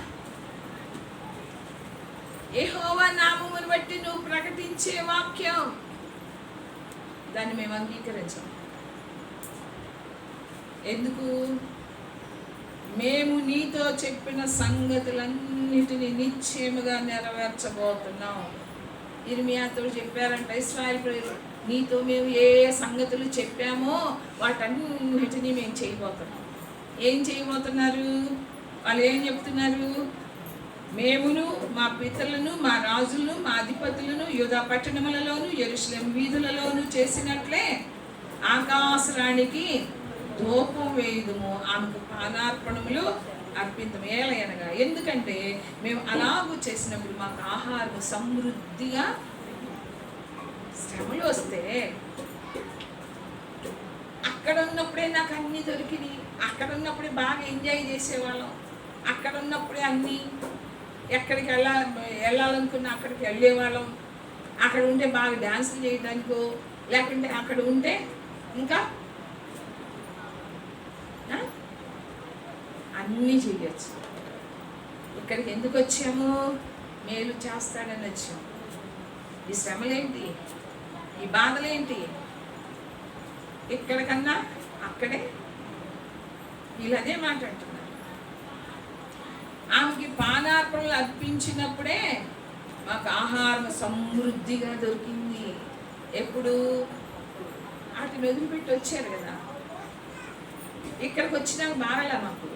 Speaker 1: యెహోవా నామమును బట్టి నువ్వు ప్రకటించే వాక్యం, దాన్ని మేము అంగీకరించాం. ఎందుకు? మేము నీతో చెప్పిన సంగతులన్నిటినీ నిశ్చయముగా నెరవేర్చబోతున్నాం. ఇర్మియాతో చెప్పారంట ఇశ్రాయేలు ప్రజలు, నీతో మేము ఏ సంగతులు చెప్పామో వాటన్నిటినీ మేము చేయబోతున్నాం. ఏం చేయబోతున్నారు వాళ్ళు? ఏం చెప్తున్నారు? మేమును మా పితరులను మా రాజులను మా అధిపతులను యూదా పట్టణములలోను యెరూషలేము వీధులలోను చేసినట్లే ఆకాశరానికి ధూపం వేయుదుము. ఆమెకు పానార్పణములు అర్పించము. ఏలయనగా ఎందుకంటే మేము అలాగూ చేసినప్పుడు మాకు ఆహారం సమృద్ధిగా. శ్రమలు వస్తే అక్కడ ఉన్నప్పుడే నాకు అన్నీ దొరికినాయి, అక్కడ ఉన్నప్పుడే బాగా ఎంజాయ్ చేసేవాళ్ళం, అక్కడ ఉన్నప్పుడే అన్నీ ఎక్కడికి వెళ్ళాలనుకున్నా అక్కడికి వెళ్ళేవాళ్ళం, అక్కడ ఉంటే బాగా డ్యాన్సులు చేయడానికో లేకుంటే అక్కడ ఉంటే ఇంకా అన్నీ చేయొచ్చు. ఇక్కడికి ఎందుకు వచ్చాము? మేలు చేస్తాడని వచ్చాము. ఈ శ్రమలేంటి, ఈ బాధలేంటి? ఇక్కడికన్నా అక్కడే వీళ్ళు అదే మాట్లాడుతున్నారు. ఆమెకి పానార్పణలు అర్పించినప్పుడే మాకు ఆహారం సమృద్ధిగా దొరికింది. ఎప్పుడు? వాటిని వదిలిపెట్టి వచ్చారు కదా, ఇక్కడికి వచ్చినాక మారలే. మాకు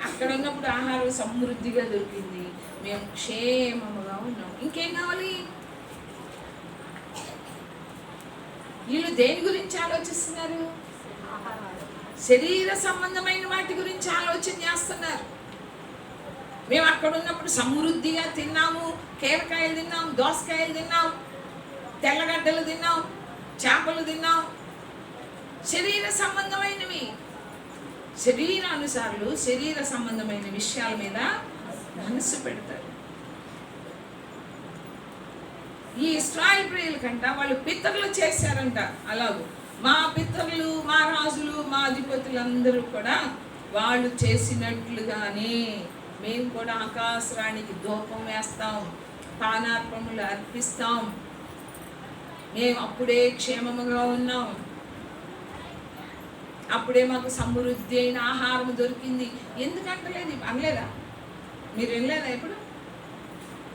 Speaker 1: అక్కడ ఉన్నప్పుడు ఆహారం సమృద్ధిగా దొరికింది, మేము క్షేమముగా ఉన్నాం. ఇంకేం కావాలి? వీళ్ళు దేని గురించి ఆలోచిస్తున్నారు? శరీర సంబంధమైన వాటి గురించి ఆలోచన చేస్తున్నారు. మేము అక్కడ ఉన్నప్పుడు సమృద్ధిగా తిన్నాము, కీరకాయలు తిన్నాం, దోసకాయలు తిన్నాం, తెల్లగడ్డలు తిన్నాం, చేపలు తిన్నాం. శరీర సంబంధమైనవి. శరీరానుసారులు శరీర సంబంధమైన విషయాల మీద మనసు పెడతారు. ఈ ఇశ్రాయేలు ప్రజల కంట వాళ్ళు పితరులు చేశారంట. అలాగూ మా పితరులు మా రాజులు మా అధిపతులందరూ కూడా వాళ్ళు చేసినట్లుగానే మేము కూడా ఆకాశరానికి ధూపం వేస్తాం, పానార్పణలు అర్పిస్తాం. మేము అప్పుడే క్షేమముగా ఉన్నాం, అప్పుడే మాకు సమృద్ధి అయిన ఆహారం దొరికింది. ఎందుకంటలేదు? అనలేదా? మీరు వినలేదా? ఎప్పుడు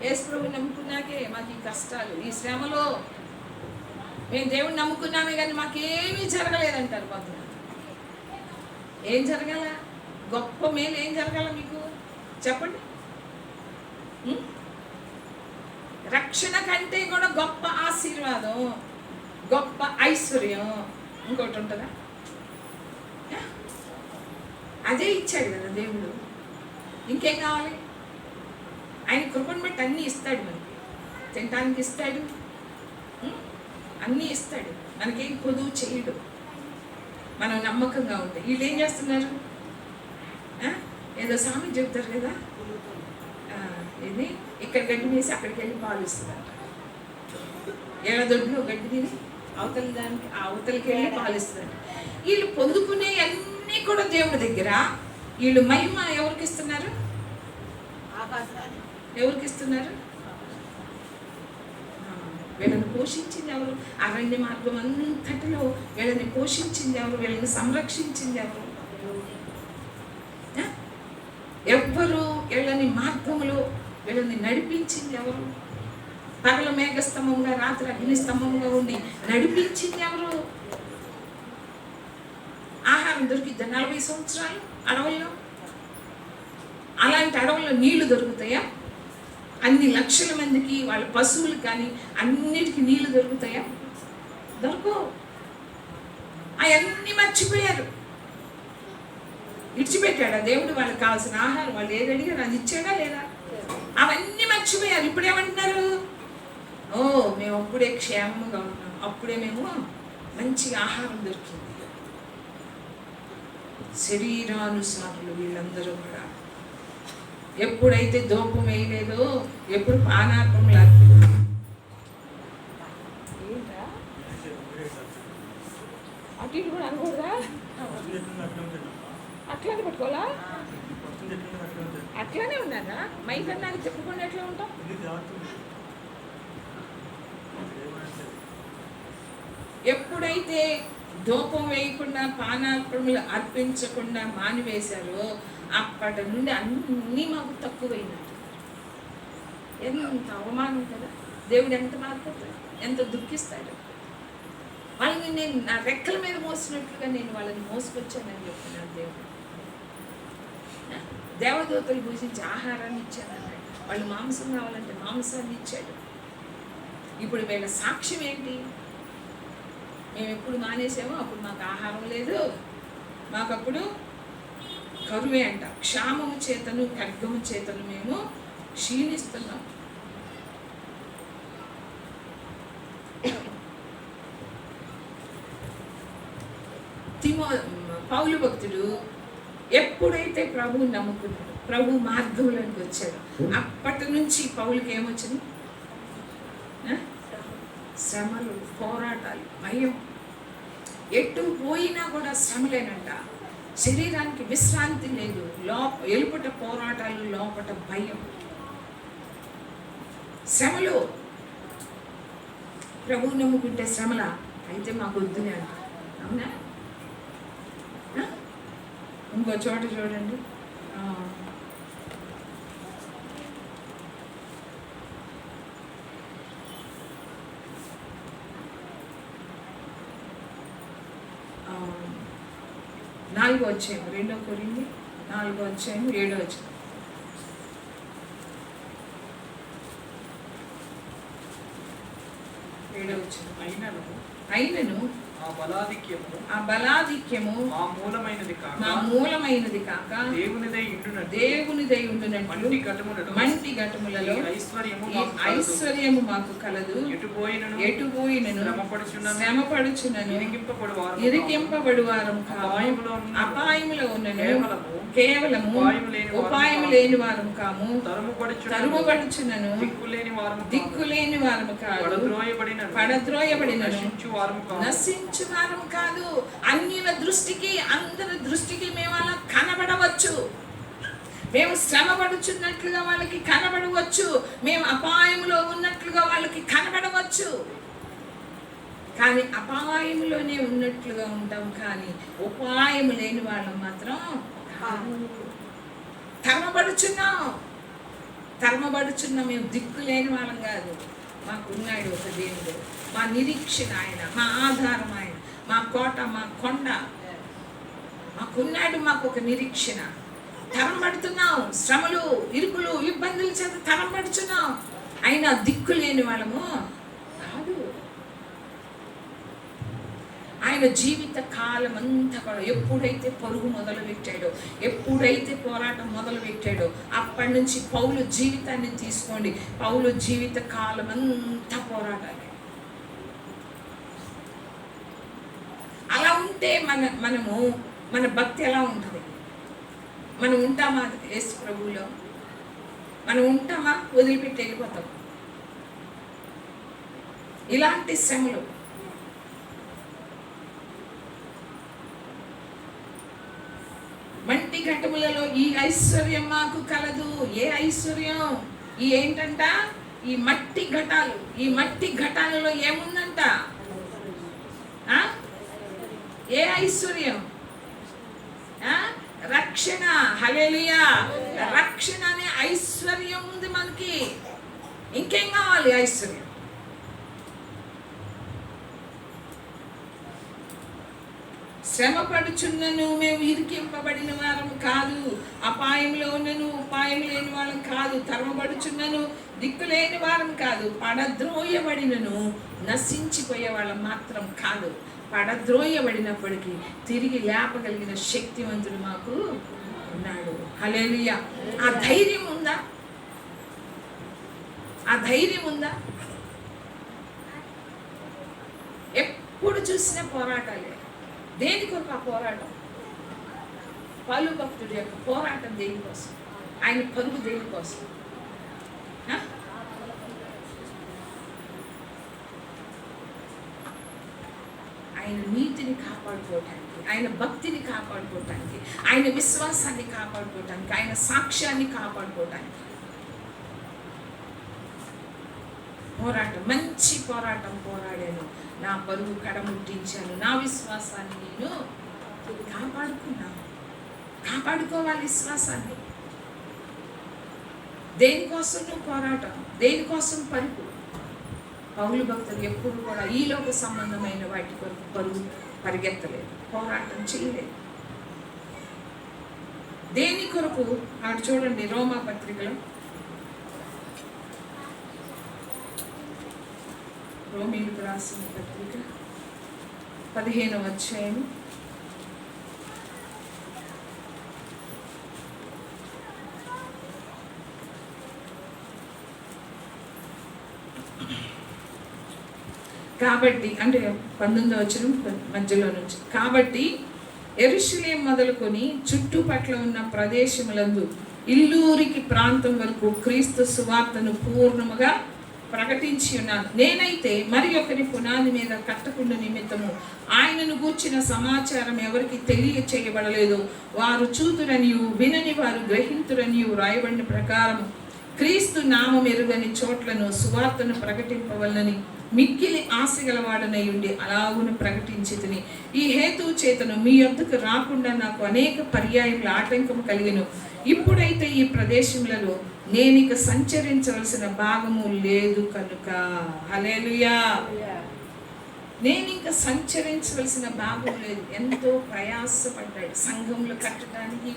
Speaker 1: యేసు ప్రభువుని నమ్ముకున్నాకే మాకు ఈ కష్టాలు, ఈ శ్రమలో మేము దేవుడిని నమ్ముకున్నామే కానీ మాకేమీ జరగలేదంటారు కొంతమంది. ఏం జరగాల? గొప్ప మేలు ఏం జరగాల మీకు చెప్పండి? రక్షణ కంటే కూడా గొప్ప ఆశీర్వాదం, గొప్ప ఐశ్వర్యం, ఇంకోటి ఉంటుందా? అదే ఇచ్చాడు కదా దేవుడు. ఇంకేం కావాలి? ఆయన కృపను బట్టి అన్నీ ఇస్తాడు. మనకి తినటానికి ఇస్తాడు, అన్నీ ఇస్తాడు. మనకేం కొదువు చేయడు మనం నమ్మకంగా ఉంటే. వీళ్ళు ఏం చేస్తున్నారు? ఏదో సామెత చెప్తారు కదా, ఇది ఇక్కడ గడ్డి వేసి అక్కడికి వెళ్ళి పాలు ఇస్తుందంట. ఏళ్ళ దొడ్లో గడ్డి తిని అవతలకి వెళ్ళి పాలు ఇస్తుందంట. వీళ్ళు పొందుకునే అన్నీ కూడా దేవుడి దగ్గర. వీళ్ళు మహిమ ఎవరికి ఇస్తున్నారు? ఎవరికి ఇస్తున్నారు? వీళ్ళని పోషించింది ఎవరు? అరణ్య మార్గం అంతటిలో వీళ్ళని పోషించింది ఎవరు? వీళ్ళని సంరక్షించింది ఎవరు? ఎవ్వరు వీళ్ళని మార్గంలో వీళ్ళని నడిపించింది ఎవరు? పగల మేఘస్తంభంగా రాత్రి అగ్నిస్తంభంగా ఉండి నడిపించింది ఎవరు? ఆహారం దొరికిద్దా 40 సంవత్సరాలు అడవుల్లో? అలాంటి అడవుల్లో నీళ్లు దొరుకుతాయా? అన్ని లక్షల మందికి వాళ్ళ పశువులకు కానీ అన్నిటికీ నీళ్లు దొరుకుతాయా? దొరకవు. అవన్నీ మర్చిపోయారు. ఇడిచిపెట్టాడా దేవుడు? వాళ్ళకి కావాల్సిన ఆహారం వాళ్ళు ఏది అడిగారు అది ఇచ్చాడా లేదా? అవన్నీ మర్చిపోయారు. ఇప్పుడు ఏమంటున్నారు? ఓ మేము అప్పుడే క్షేమంగా ఉన్నాం, అప్పుడే మేము మంచి ఆహారం దొరికింది. శరీరానుసారులు వీళ్ళందరూ కూడా. ఎప్పుడైతే ధూపం వేయలేదో, ఎప్పుడు పానార్పములు అటు ఇటు కూడా అనుకోరా? అట్లానే పెట్టుకోవాలా? అట్లానే ఉన్నారా? మైకన్నా చెప్పుకుండా ఎట్లా ఉంటాం? ఎప్పుడైతే ధూపం వేయకుండా పానార్పణలు అర్పించకుండా మానివేశారో అప్పటి నుండి అన్నీ మాకు తక్కువైనట్టు. ఎంత అవమానం కదా! దేవుడు ఎంత బాధపడతాడు, ఎంత దుఃఖిస్తాడు. వాళ్ళని నేను నా రెక్కల మీద మోసినట్లుగా నేను వాళ్ళని మోసుకొచ్చానని చెప్తున్నాను దేవుడు. దేవదూతలు పూజించి ఆహారాన్ని ఇచ్చానన్నాడు. వాళ్ళు మాంసం కావాలంటే మాంసాన్ని ఇచ్చాడు. ఇప్పుడు వీళ్ళ సాక్ష్యం ఏంటి? మేము ఎప్పుడు మానేసామో అప్పుడు మాకు ఆహారం లేదు, మాకు అప్పుడు కరువే అంట. క్షామము చేతను ఖడ్గము చేతను మేము క్షీణిస్తున్నాం. పౌలు భక్తుడు ఎప్పుడైతే ప్రభువు నమ్ముకున్నాడు, ప్రభు మార్గంలోకి వచ్చాడు, అప్పటి నుంచి పౌలుకి ఏమొచ్చింది? శ్రమలు, పోరాటాలు, భయం. ఎటు పోయినా కూడా శ్రమలేనంట. శరీరానికి విశ్రాంతి లేదు. ఎలుపట పోరాటాలు, లోపట భయం, శ్రమలు. ప్రభువు నమ్ముకుంటే శ్రమల అయితే మాకు వద్దునే అంట. అవునా? ఇంకో చోట చూడండి, నాలుగో అధ్యాయం, 2 కొరింథీ 4వ అధ్యాయం 7వ వచనం. అయినను ఆ బలాధిక్యము మా మూలమైనది కాక దేవునిదై ఉండునట్లు మంటి ఘటములలో ఐశ్వర్యము మాకు కలదు. ఎటు పోయినను శ్రమపడుచునను ఇరికింపబడువారం కాము, అపాయములో ఉన్నను కేవలము ఉపాయము లేని వారము కాము, తరుముబడుచునను దిక్కులేని వారము కాదు, పడద్రోయబడిన నశించు వారము కాదు. అన్యుల దృష్టికి, అందరి దృష్టికి మేము అలా కనబడవచ్చు. మేము శ్రమ పడుచున్నట్లుగా వాళ్ళకి కనబడవచ్చు, మేము అపాయంలో ఉన్నట్లుగా వాళ్ళకి కనబడవచ్చు. కానీ అపాయంలోనే ఉన్నట్లుగా ఉంటాం, కానీ ఉపాయం లేని వాళ్ళం మాత్రం తరమబడుచున్నాం. మేము దిక్కు లేని వాళ్ళం కాదు. మాకున్నాడు ఒక దేవుడు, మా నిరీక్షణ ఆయన, మా ఆధారం ఆయన, మా కోట, మా కొండ. మాకున్నాడు, మాకు ఒక నిరీక్షణ. తరంబడుతున్నాం, శ్రమలు, ఇరుకులు, ఇబ్బందుల చేత తరంబడుచున్నాం. అయినా దిక్కు లేని వాళ్ళము కాదు.
Speaker 3: ఆయన జీవిత కాలం అంతా కూడా ఎప్పుడైతే పరుగు మొదలు పెట్టాడో, ఎప్పుడైతే పోరాటం మొదలు పెట్టాడో అప్పటి నుంచి పౌలు జీవితాన్ని తీసుకోండి. పౌలు జీవిత కాలం అంతా పోరాటాలే. అలా ఉంటే మన భక్తి ఎలా ఉంటుంది? మనం ఉంటామా యేసు ప్రభువులో? మనం ఉంటామా? వదిలిపెట్టి వెళ్ళిపోతాం. ఇలాంటి శ్రమలు మంటి ఘటములలో ఈ ఐశ్వర్యం మాకు కలదు. ఏ ఐశ్వర్యం? ఈ ఏంటంట? ఈ మట్టి ఘటాలు. ఈ మట్టి ఘటాలలో ఏముందంట? ఏ ఐశ్వర్యం? రక్షణ. హల్లెలూయా. రక్షణ అనే ఐశ్వర్యం ఉంది మనకి. ఇంకేం కావాలి? ఐశ్వర్యం. శ్రమ పడుచున్నను మేము ఇరికింపబడిన వారం కాదు, అపాయంలో ఉన్నను ఉపాయం లేని వాళ్ళం కాదు, తరమబడుచున్నను దిక్కులేని వారం కాదు, పడద్రోయబడినను నశించిపోయే వాళ్ళం మాత్రం కాదు. పడద్రోయబడినప్పటికీ తిరిగి లేపగలిగిన శక్తివంతుడు మాకు ఉన్నాడు. హల్లెలూయా. ఆ ధైర్యం ఉందా? ఆ ధైర్యం ఉందా? ఎప్పుడు చూసినా పోరాటాలే. దేని కొరకు ఆ పోరాటం? పౌలు భక్తుడి యొక్క పోరాటం దేనికోసం? ఆయన పరుగు దేనికోసం? ఆయన నీతిని కాపాడుకోవటానికి, ఆయన భక్తిని కాపాడుకోవటానికి, ఆయన విశ్వాసాన్ని కాపాడుకోవటానికి, ఆయన సాక్ష్యాన్ని కాపాడుకోవటానికి పోరాటం, మంచి పోరాటం పోరాడాను, నా పరుగు కడముట్టించాను, నా విశ్వాసాన్ని నేను కాపాడుకున్నాను. కాపాడుకోవాలి విశ్వాసాన్ని. దేనికోసం నువ్వు పోరాటం? దేనికోసం పరుగు? పౌలు భక్తులు ఎప్పుడు కూడా ఈ లోక సంబంధమైన వాటి కొరకు పరుగు పరిగెత్తలేదు, పోరాటం చేయలేదు. దేని కొరకు? అక్కడ చూడండి, రోమా పత్రికలో, రోమీయులకు రాసిన పత్రిక 15వ అధ్యాయం 19వ వచనం మధ్యలో నుంచి. కాబట్టి యెరూషలేము మొదలుకొని చుట్టుపట్ల ఉన్న ప్రదేశములందు ఇల్లూరికి ప్రాంతం వరకు క్రీస్తు సువార్తను పూర్ణముగా ప్రకటించి ఉన్నాను. నేనైతే మరి ఒకరి పునాది మీద కట్టకుండా నిమిత్తము ఆయనను గూర్చిన సమాచారం ఎవరికి తెలియచేయబడలేదు. వారు చూతురనియు వినని వారు గ్రహింతురనియు రాయబడిన ప్రకారం క్రీస్తు నామం ఎరుగని చోట్లను సువార్తను ప్రకటింపవలనని మిక్కిలి ఆశగలవాడనై ఉండి అలాగును ప్రకటించితిని. ఈ హేతువు చేతను మీ యొద్దకు రాకుండా నాకు అనేక పర్యాయముల ఆటంకము కలిగెను. ఇప్పుడైతే ఈ ప్రదేశములలో నేనిక సంచరించవలసిన భాగము లేదు కనుక. హల్లెలూయా. నేనింక సంచరించవలసిన భాగం లేదు. ఎంతో ప్రయాసపడ్డాడు సంఘంలో కట్టడానికి,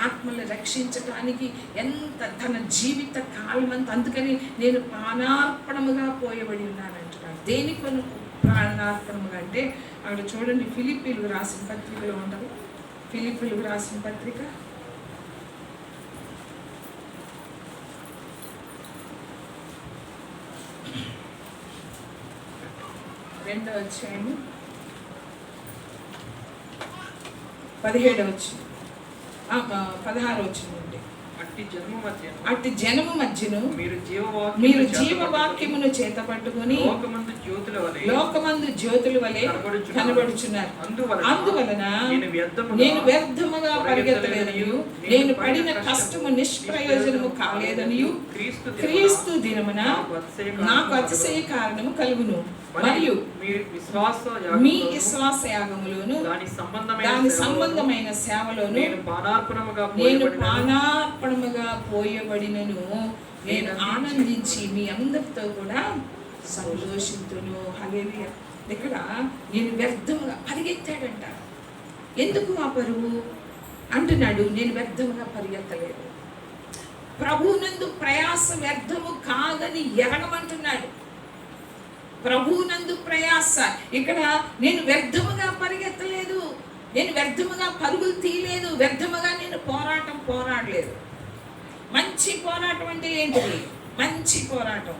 Speaker 3: ఆత్మలు రక్షించటానికి, ఎంత తన జీవిత కాలం అంతా. అందుకని నేను ప్రాణార్పణముగా పోయబడి ఉన్నానంటున్నాడు. దేని కొరకు ప్రాణార్పణముగా అంటే అక్కడ చూడండి, ఫిలిప్పీలకు రాసిన పత్రికలో ఉండదు. ఫిలిప్పీలకు రాసిన పత్రిక 2వ అధ్యాయము 17వ వచనం 16వ వచనం నుండి. అట్టి జనము మధ్యను మీరు జీవవాక్యమును చేతపట్టుకొని లోకమందు జ్యోతుల వలె కనబడుచున్నారు. అందువలన నేను వ్యర్థముగా పరిగెత్తలేదనియు నేను పడిన కష్టము నిష్ప్రయోజనము కాలేదనియు క్రీస్తు దినమున నాకు అతిశయ కారణము కలుగును. మరియు మీ విశ్వాస యాగములోను దాని సంబంధమైన సేవలోను నేను ప్రాణార్పణముగా పోయబడినను నేను ఆనందించి మీ అందరితో కూడా సంతోషింతును. హల్లెలూయా. ఇక్కడ నేను వ్యర్థముగా పరిగెత్తాడంట. ఎందుకు ఆ పరువు అంటున్నాడు? నేను వ్యర్థముగా పరిగెత్తలేదు. ప్రభువునందు ప్రయాస వ్యర్థము కాదని ఎరగమంటున్నాడు. ప్రభువునందు ప్రయాస. ఇక్కడ నేను వ్యర్థముగా పరిగెత్తలేదు, నేను వ్యర్థముగా పరుగులు తీయలేదు, వ్యర్థముగా నేను పోరాడలేదు. మంచి పోరాటం అంటే ఏంటిది? మంచి పోరాటం.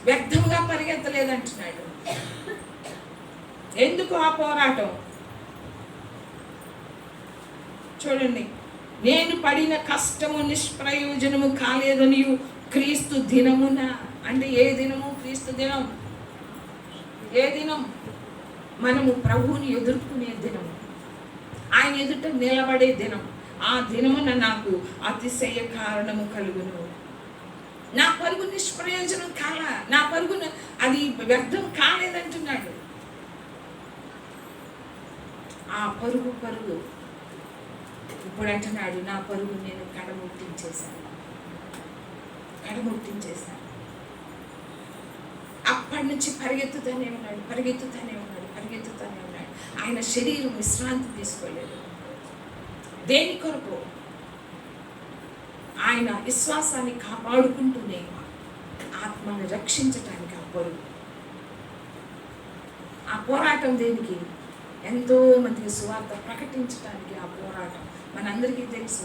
Speaker 3: వ్యర్థముగా పరిగెత్తలేదు అంటున్నాడు. ఎందుకు ఆ పోరాటం? చూడండి, నేను పడిన కష్టము నిష్ప్రయోజనము కాలేదని క్రీస్తు దినమున. అంటే ఏ దినము? క్రీస్తు దినం. ఏ దినం? మనము ప్రభువుని ఎదుర్కొనే దినము, ఆయన ఎదుట నిలబడే దినం. ఆ దినమున నాకు అతిశయ కారణము కలుగును. నా పరుగు నిష్ప్రయోజనం కాల, నా పరుగున అది వ్యర్థం కాలేదంటున్నాడు. ఆ పరుగు ఇప్పుడు అంటున్నాడు, నా పరుగు నేను కడముట్టించేశాను. అప్పటి నుంచి పరిగెత్తుతానే ఉన్నాడు. ఆయన శరీరం విశ్రాంతి తీసుకోలేదు. దేని కొరకు? ఆయన విశ్వాసాన్ని కాపాడుకుంటూనే ఆత్మను రక్షించటానికి ఆ పరుగు. ఆ పోరాటం దేనికి? ఎంతో మందికి సువార్త ప్రకటించడానికి ఆ పోరాటం. మనందరికీ తెలుసు.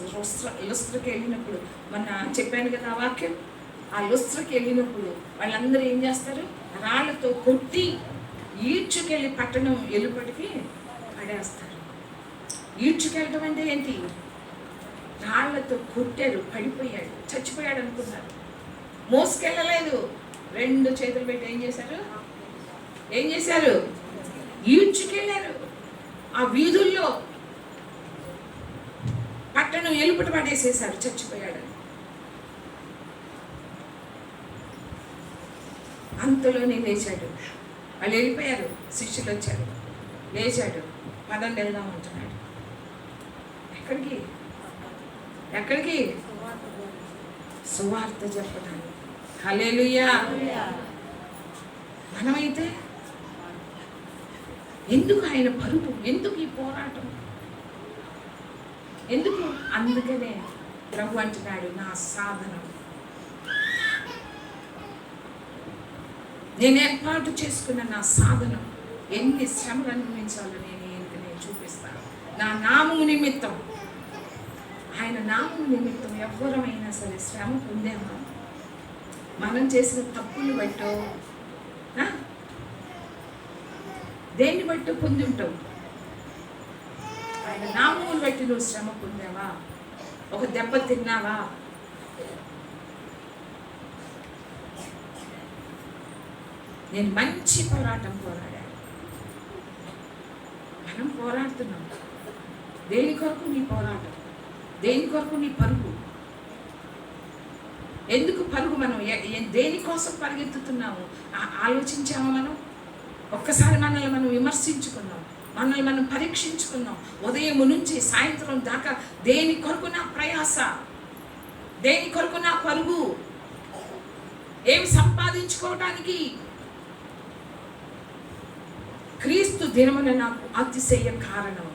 Speaker 3: లుస్త్రకి వెళ్ళినప్పుడు, మొన్న చెప్పాను కదా ఆ వాక్యం. ఆ లుస్త్రకి వెళ్ళినప్పుడు వాళ్ళందరూ ఏం చేస్తారు? రాళ్లతో కొట్టి ఈడ్చుకెళ్ళి పట్టణం ఎలుపటికి పడేస్తారు. ఈడ్చుకెళ్ళటం అంటే ఏంటి? రాళ్లతో కొట్టారు, పడిపోయాడు, చచ్చిపోయాడు అనుకున్నారు. మోసుకెళ్ళలేదు. 2 చేతులు పెట్టి ఏం చేశారు? ఈడ్చుకెళ్ళారు. ఆ వీధుల్లో పట్టణం ఎలుపటి పడేసేశారు, చచ్చిపోయాడు. అంతలోనే లేచాడు. వాళ్ళు వెళ్ళిపోయారు, శిష్యులు వచ్చారు. లేచాడు, పదండి వెళ్దాం అంటున్నాడు. ఎక్కడికి? సువార్త చెప్పడానికి. హల్లెలూయా. మనమైతే ఎందుకు ఆయన పరుగు? ఎందుకు ఈ పోరాటం? ఎందుకు? అందుకనే ప్రభు అంటున్నాడు, నా సాధనం, నేను ఏర్పాటు చేసుకున్న నా సాధనం ఎన్ని శ్రమలు అనుభవించాలో నేను చూపిస్తాను. నా నామము నిమిత్తం, ఆయన నామము నిమిత్తం ఎవరమైనా సరే శ్రమ పొందేమా? మనం చేసిన తప్పులు బట్టో, దేన్ని బట్టి పొంది ఉంటాం? ఆయన నామమును బట్టి నువ్వు శ్రమ పొందావా? ఒక దెబ్బ తిన్నావా? నేను మంచి పోరాటం పోరాడాను. మనం పోరాడుతున్నాం. దేని కొరకు నీ పోరాటం? దేని కొరకు నీ పరుగు? ఎందుకు పరుగు? మనం దేనికోసం పరిగెత్తుతున్నాము ఆలోచించామా? మనం ఒక్కసారి మనల్ని మనం విమర్శించుకున్నాం, మనల్ని మనం పరీక్షించుకున్నాం. ఉదయం నుంచి సాయంత్రం దాకా దేని కొరకు నా ప్రయాస? దేని కొరకు నా పరుగు? ఏమి సంపాదించుకోవటానికి? క్రీస్తు దినమున నాకు అతిశయ కారణం.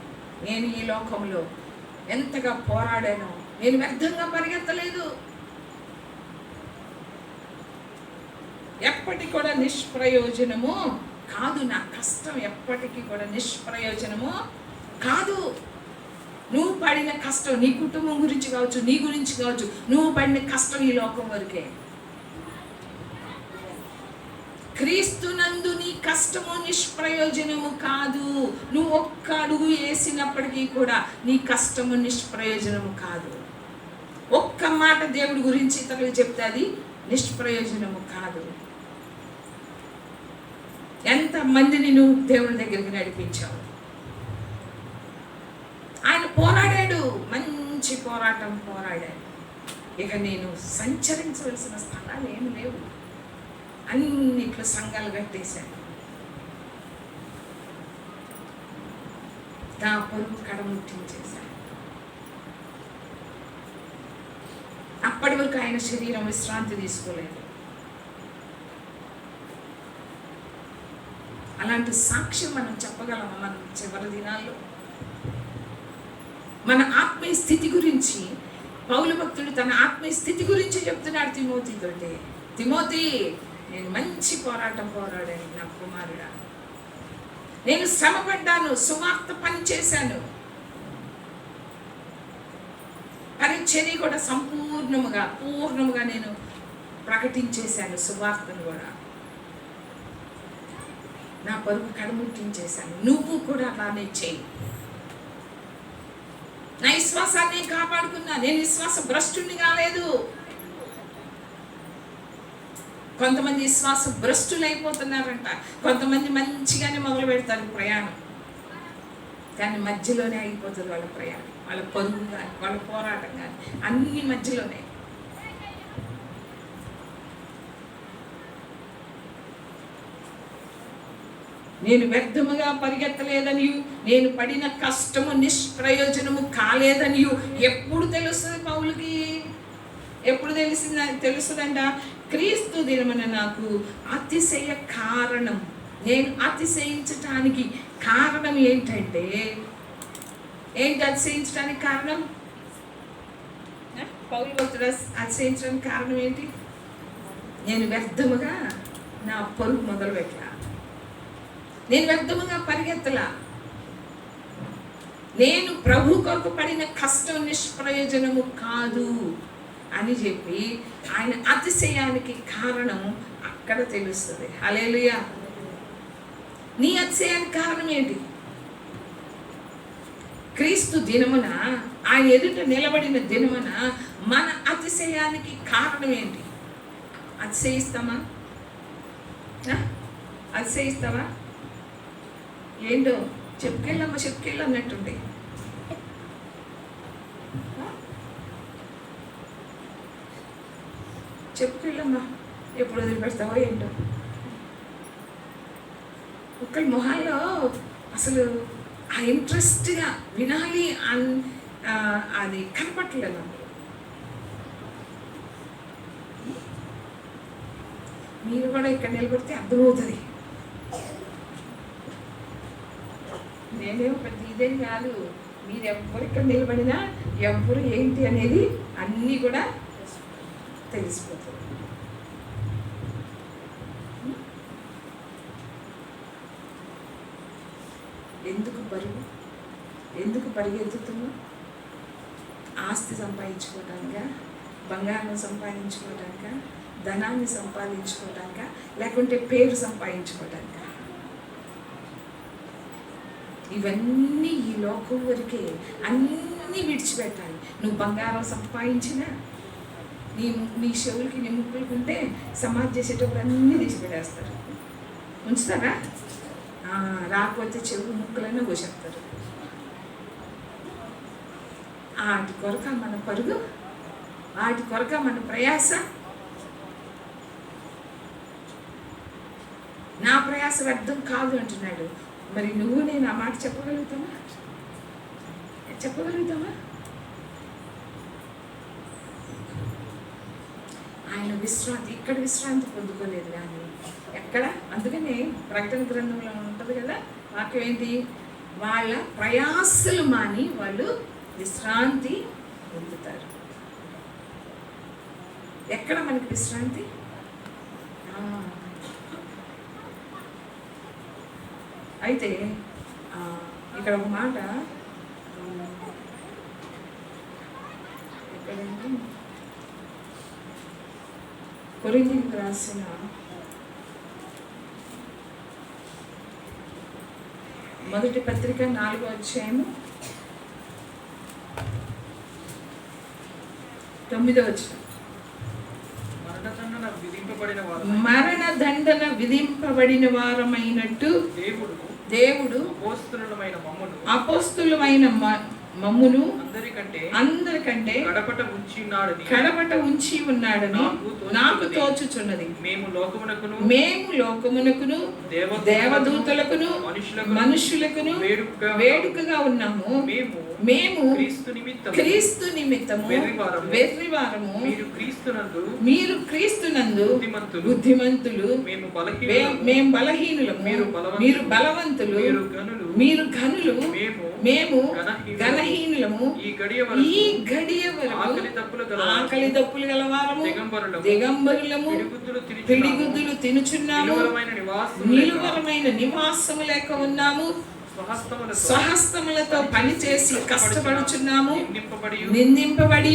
Speaker 3: నేను ఈ లోకంలో ఎంతగా పోరాడానో, నేను వ్యర్థంగా పరిగెత్తలేదు. ఎప్పటికి కూడా నిష్ప్రయోజనము కాదు. నా కష్టం ఎప్పటికీ కూడా నిష్ప్రయోజనము కాదు. నువ్వు పడిన కష్టం నీ కుటుంబం గురించి కావచ్చు, నీ గురించి కావచ్చు, నువ్వు పడిన కష్టం ఈ లోకం వరకే. క్రీస్తునందు నీ కష్టము నిష్ప్రయోజనము కాదు. నువ్వు ఒక్క అడుగు వేసినప్పటికీ కూడా నీ కష్టము నిష్ప్రయోజనము కాదు. ఒక్క మాట దేవుడి గురించి ఇతరులకు చెప్తే అది నిష్ప్రయోజనము కాదు. ఎంతమందిని నువ్వు దేవుని దగ్గరికి నడిపించావు? ఆయన పోరాడాడు, మంచి పోరాటం పోరాడాడు. ఇక నేను సంచరించవలసిన స్థలాలు ఏమి లేవు, అన్నిట్లో సంఘాలు కట్టేశాను. నా పరుగు కడముట్టించేశాను. అప్పటి వరకు ఆయన శరీరం విశ్రాంతి తీసుకోలేదు. అలాంటి సాక్ష్యం మనం చెప్పగలమా? మనం చివరి దినాల్లో మన ఆత్మీయ స్థితి గురించి పౌలు భక్తుడు తన ఆత్మీయ స్థితి గురించి చెప్తున్నాడు తిమోతితోటి. తిమోతి, నేను మంచి పోరాటం పోరాడాను నా కుమారుడా. నేను శ్రమపడ్డాను, సువార్త పని చేశాను, పరిచర్య కూడా పూర్ణముగా నేను ప్రకటించేశాను, సువార్తను కూడా నా పరుగు కడముట్టించేశాను. నువ్వు కూడా అలానే చేయి. నా విశ్వాసాన్ని కాపాడుకున్నా. నేను విశ్వాస భ్రష్టుని కాలేదు. కొంతమంది విశ్వాస భ్రష్టులు అయిపోతున్నారంట. కొంతమంది మంచిగానే మొదలు పెడతారు ప్రయాణం, కానీ మధ్యలోనే అయిపోతుంది వాళ్ళ ప్రయాణం, వాళ్ళ పరుగు కానీ వాళ్ళ పోరాటం కానీ అన్ని మధ్యలోనే. నేను వ్యర్థముగా పరిగెత్తలేదనియు, నేను పడిన కష్టము నిష్ప్రయోజనము కాలేదనియు ఎప్పుడు తెలుస్తుంది పౌలుకి? ఎప్పుడు తెలుస్తుందంట? క్రీస్తు దినమున నాకు అతిశయ కారణం. నేను అతిశయించటానికి కారణం ఏంటంటే, ఏంటి అతిశయించడానికి కారణం? పౌలు భక్తుడు అతిశయించడానికి కారణం ఏంటి? నేను వ్యర్థముగా నా పరుగు మొదలు పెట్టలా, నేను వ్యర్థముగా పరిగెత్తలా, నేను ప్రభు కొరకు పడిన కష్టం నిష్ప్రయోజనము కాదు అని చెప్పి ఆయన అతిశయానికి కారణం అక్కడ తెలుస్తుంది. హల్లెలూయా. నీ అతిశయానికి కారణం ఏంటి? క్రీస్తు దినమున ఆయన ఎదుట నిలబడిన దినమున మన అతిశయానికి కారణం ఏంటి? అతిశయిస్తామా? అతిశయిస్తావా? ఏంటో చెప్పుకెళ్ళు అన్నట్టుండే. చెప్పుకెళ్ళమ్మా, ఎప్పుడు వదిలిపెడతావో ఏంటో. ఒకళ్ళ మొహాల్లో అసలు ఆ ఇంట్రెస్ట్గా వినాలి అది కనపట్టలేదు. మీరు కూడా ఇక్కడ నిలబడితే అర్థమవుతుంది. నేనేమో పెద్ద ఇదేం కాదు. మీరు ఎవ్వరు ఇక్కడ నిలబడినా ఎవ్వరు ఏంటి అనేది అన్నీ కూడా తెలిసిపోతుంది. ఎందుకు పరిగెత్తుతున్నా? ఆస్తి సంపాదించుకోవటానిక, బంగారం సంపాదించుకోవటానిక, ధనాన్ని సంపాదించుకోవటానిక, లేకుంటే పేరు సంపాదించుకోవటానిక? ఇవన్నీ ఈ లోకం వరకే. అన్నీ విడిచిపెట్టాలి. నువ్వు బంగారం సంపాదించినా, నీ చెవులకి నీ ముక్కులకి ఉంటే సమాధి చేసేటప్పుడు అన్నీ తీసిపెట్టేస్తారు. ఉంచుతారా? రాకపోతే చెవులు ముక్కులన్నీ కోసేస్తారు. వాటి కొరక మన పరుగు, వాటి కొరక మన ప్రయాస. నా ప్రయాస వ్యర్థం కాదు అంటున్నాడు. మరి నువ్వు నేను ఆ మాట చెప్పగలుగుతామా? ఆయన విశ్రాంతి ఇక్కడ విశ్రాంతి పొందుకోలేదు కానీ ఎక్కడ. అందుకనే ప్రకటన గ్రంథంలో ఉంటుంది కదా వాక్యం ఏంటి? వాళ్ళ ప్రయాసలు మాని వాళ్ళు విశ్రాంతి పొందుతారు. ఎక్కడ మనకి విశ్రాంతి? అయితే ఇక్కడ ఒక మాట ఎక్కడంటే కొరింథీయులకు రాసిన మొదటి పత్రిక 4వ అధ్యాయము 9వ వచనం. మరణ దండన విధింపబడిన వారమైనట్టు దేవుడు అపోస్తులమైన మమ్మును అందరికంటే కడపట ఉంచి ఉన్నాడని నాకు తోచుచున్నది. మేము లోకమునకును దేవదూతలకును మనుషులకును వేడుకగా ఉన్నాము. మేము క్రీస్తు నిమిత్తము వెర్రివారము, మీరు క్రీస్తునందు బుద్ధిమంతులు, మేము బలహీనులము, మీరు బలవంతులు, మీరు ఘనులు, మేము ఘనహీనులము. బలహీనులము
Speaker 4: ఈ గడియ
Speaker 3: ఈ
Speaker 4: వరకు
Speaker 3: గడియ వరకు
Speaker 4: ఆకలి దప్పులు
Speaker 3: ఆకలి దప్పులు గలవారము
Speaker 4: దిగంబరులము
Speaker 3: దిగంబరులము పిడిగుద్దులు తినుచున్నాము నిలువరమైన నివాసము లేక ఉన్నాము స్వహస్తములతో పనిచేసి కష్టపడుచున్నాము నిందింపబడి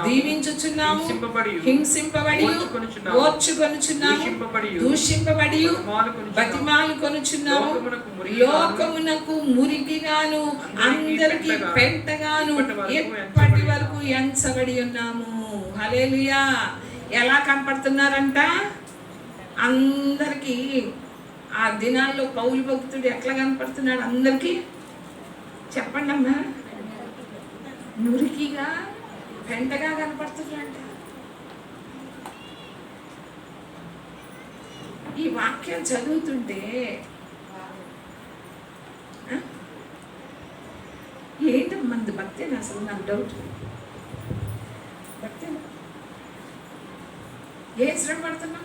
Speaker 3: దీవించుచున్నాము హింసింపబడి ఓర్చుకొనుచున్నాము దూషింపబడి బతిమాలు కొనుచున్నాము లోకమునకు మురికిగాను అందరికి పెంటగాను ఎప్పటి వరకు ఎంచబడి ఉన్నాము. హల్లెలూయా. ఎలా కనపడుతున్నారంట అందరికీ? ఆ దినాల్లో పౌలు భక్తుడు ఎట్లా కనపడుతున్నాడు అందరికీ? చెప్పండి అమ్మా. మురికిగా పెంటగా కనపడుతున్నాడంట. ఈ వాక్యం చదువుతుంటే ఏంటో మంది భక్తేనా అసలు? నాకు డౌట్. భక్తేనా? ఏ శ్రమ పడుతున్నా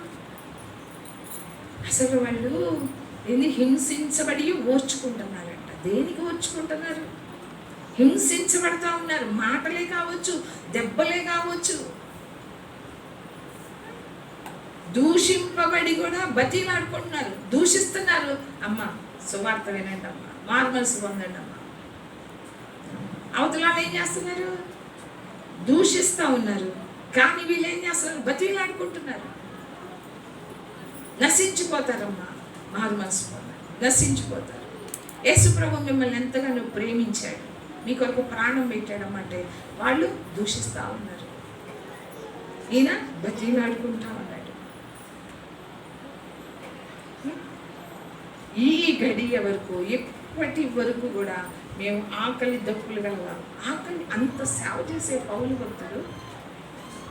Speaker 3: అసలు? వాళ్ళు ఏంది హింసించబడి ఓర్చుకుంటున్నారంట. దేనికి ఓర్చుకుంటున్నారు? హింసించబడతా ఉన్నారు. మాటలే కావచ్చు, దెబ్బలే కావచ్చు, దూషింపబడి కూడా బతిలాడుకుంటున్నారు, దూషిస్తున్నారు. అమ్మ సువార్త వినండి అమ్మ, మార్మల్స్ పొందండి అమ్మ. అవతల ఏం చేస్తున్నారు? దూషిస్తూ ఉన్నారు. కానీ వీళ్ళు ఏం చేస్తున్నారు? బతిలాడుకుంటున్నారు. నశించిపోతారమ్మా. మారు మనసు నశించిపోతారు. యేసుప్రభు మిమ్మల్ని ఎంతగానో ప్రేమించాడు, మీ కొరకు ప్రాణం పెట్టాడమ్మంటే వాళ్ళు దూషిస్తూ ఉన్నారు. ఈయన బతిలాడుకుంటా ఉన్నాడు. ఈ గడియ వరకు ఎప్పటి వరకు కూడా మేము ఆకలి దప్పులు కలగాలి. ఆకలి అంత సేవ చేసే పౌలు భక్తుడు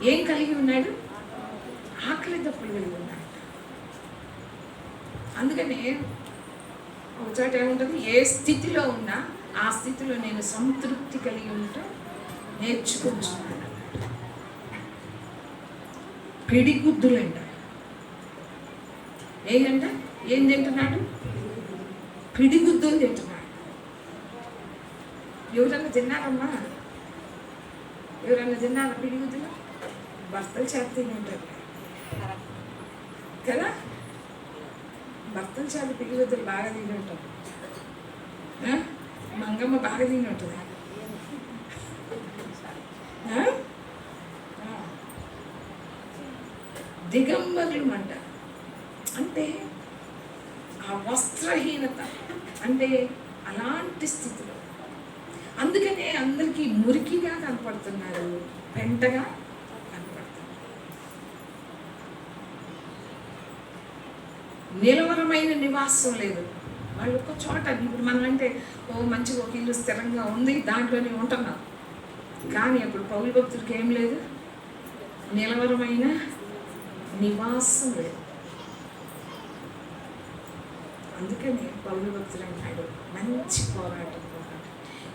Speaker 3: ఏం కలిగి ఉన్నాడు? ఆకలి దప్పులు కలిగి ఉన్నాడు. అందుకనే ఒకచోట ఏముంటుంది? ఏ స్థితిలో ఉన్నా ఆ స్థితిలో నేను సంతృప్తి కలిగి ఉంటూ నేర్చుకుంటున్నాను. పిడిగుద్దులంట. ఏంటంట? ఏం తింటున్నాడు? పిడిగుద్దులు తింటున్నాడు. ఎవరన్నా తిన్నారమ్మా? ఎవరన్నా తిన్నారా పిడిగుద్దులు? భర్తలు చేత తింటారు కదా. భర్తలు చేత పిడిగుద్దులు బాగా తిని ఉంటారు. మంగమ్మ బాగా తిని ఉంటుంది. దిగంబరులు అంట. అంటే ఆ వస్త్రహీనత, అంటే అలాంటి స్థితిలో. అందుకనే అందరికీ మురికిగా కనపడుతున్నారు, పెంటగా కనపడుతున్నారు. నిలవరమైన నివాసం లేదు. వాళ్ళు ఒక చోట, ఇప్పుడు మనం అంటే ఓ మంచిగా ఒక ఇల్లు స్థిరంగా ఉంది, దాంట్లోనే ఉంటున్నాం. కానీ అప్పుడు పౌలు భక్తుడికి ఏం లేదు? నిలవరమైన నివాసం లేదు. అందుకని పౌలు భక్తుడు అన్నాడు, మంచి పోరాటం.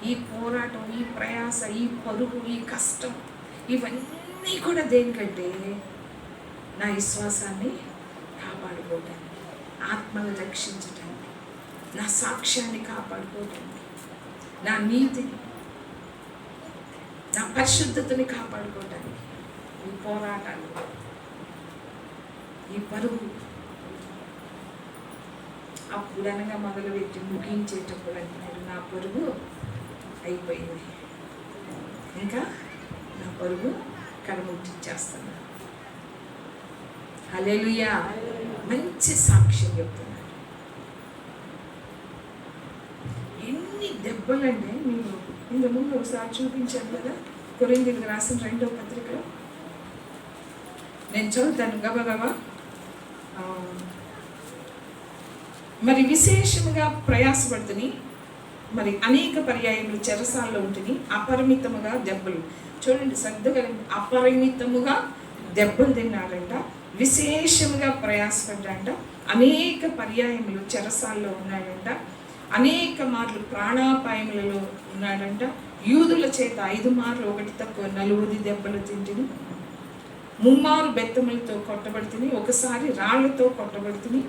Speaker 3: ఈ పోరాటం, ఈ ప్రయాస, ఈ పరుగు, ఈ కష్టం, ఇవన్నీ కూడా దేనికంటే నా విశ్వాసాన్ని కాపాడుకోవటానికి, ఆత్మను రక్షించటానికి, నా సాక్ష్యాన్ని కాపాడుకోవటానికి, నా నీతిని, నా పరిశుద్ధతని కాపాడుకోవటానికి ఈ పోరాటాలు, ఈ పరుగు. అప్పుడు అనగా మొదలుపెట్టి ముగించేటప్పుడు అంటున్నాడు, నా పరుగు అయిపోయింది, ఇంకా నా పరుగు కడముట్టించేస్తున్నాను. హల్లెలూయా. మంచి సాక్ష్యం చెప్తున్నాడు. ఎన్ని దెబ్బలంటే నేను ఇంతకుముందు ఒకసారి చూపించాను కదా, కొరింథీయులకు రాసిన 2వ పత్రికలో. నేను చదువుతాను గబగబా. మరి విశేషముగా ప్రయాసపడుతుని, మరి అనేక పర్యాయములు చెరసాల్లో ఉంటుంది, అపరిమితముగా దెబ్బలు. చూడండి శ్రద్ధగా, అపరిమితముగా దెబ్బలు తిన్నాడంట, విశేషముగా ప్రయాసపడ్డాడంట, అనేక పర్యాయములు చెరసాల్లో ఉన్నాడంట, అనేక మార్లు ప్రాణాపాయములలో ఉన్నాడంట, యూదుల చేత 5 మార్లు ఒకటి తక్కువ 40 దెబ్బలు తింటిని, 3 మారు బెత్తములతో కొట్టబడుతుంది, ఒకసారి రాళ్లతో కొట్టబడుతుంది,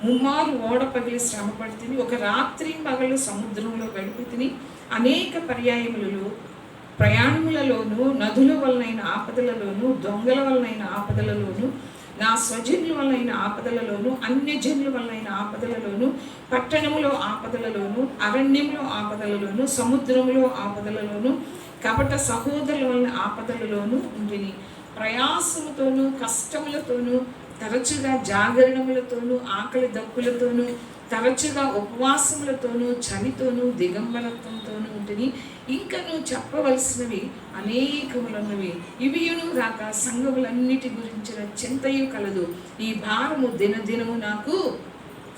Speaker 1: ముమ్మారు ఓడ పగిలి శ్రమ పడుతుంది, ఒక రాత్రి పగలు సముద్రంలో గడిపి అనేక పర్యాయములలో ప్రయాణములలోను, నదుల వలనైన ఆపదలలోను, దొంగల వలనైన ఆపదలలోను, నా స్వజనుల వలనైన ఆపదలలోను, అన్యజనుల వలనైన ఆపదలలోను, పట్టణములో ఆపదలలోను, అరణ్యంలో ఆపదలలోను, సముద్రములో ఆపదలలోను, కపట సహోదరుల వలన ఆపదలలోను ఉండిని. ప్రయాసముతోనూ కష్టములతోనూ, తరచుగా జాగరణములతోనూ, ఆకలి దప్పులతోనూ, తరచుగా ఉపవాసములతోనూ, చలితోనూ, దిగంబరత్వంతోనూ ఉంటుని. ఇంకా నువ్వు చెప్పవలసినవి అనేకములన్నవి, ఇవియును రాక సంఘములన్నిటి గురించిన చింతయు కలదు. ఈ భారము దినదినము నాకు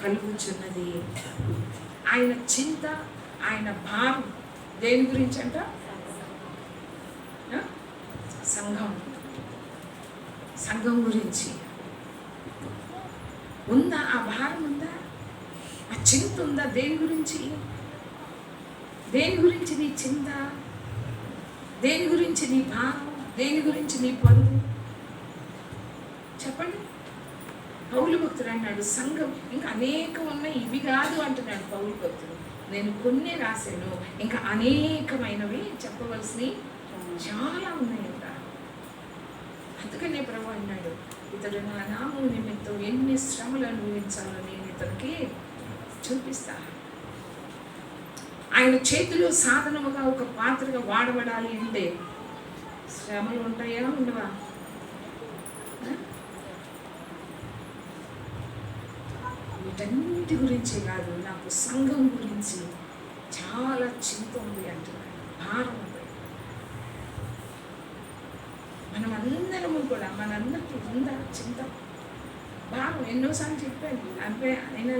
Speaker 1: కలుగుచున్నది. ఆయన చింత, ఆయన భారం దేని గురించి అంట? సంఘం గురించి ఉందా? ఆ భారం ఉందా? ఆ చింత ఉందా? దేని గురించి? దేని గురించి నీ చింత? దేని గురించి నీ భారం? దేని గురించి నీ పరుగు? చెప్పండి. పౌలు భక్తుడు అన్నాడు, సంఘం ఇంకా అనేకం ఉన్నాయి, ఇవి కాదు అంటున్నాడు పౌలు భక్తుడు. నేను కొన్ని రాశాను, ఇంకా అనేకమైనవి చెప్పవలసినవి చాలా ఉన్నాయంట. అందుకనే ప్రభు అన్నాడు, ఇతడు నా నామము నిమిత్తం ఎన్ని శ్రమలు అనుభవించాలో నేను ఇతనికి చూపిస్తా. ఆయన చేతిలో సాధనముగా ఒక పాత్రగా వాడబడాలి అంటే శ్రమలు ఉంటాయా ఉండవా? వీటన్నిటి గురించి కాదు, నాకు సంఘం గురించి చాలా చింత ఉంది అంటున్నాడు, భారం ఉంది. మనం అందరము కూడా మనందరికీ ఉందా చింత, భారం? ఎన్నోసార్లు చెప్పాను, అంటే అయినా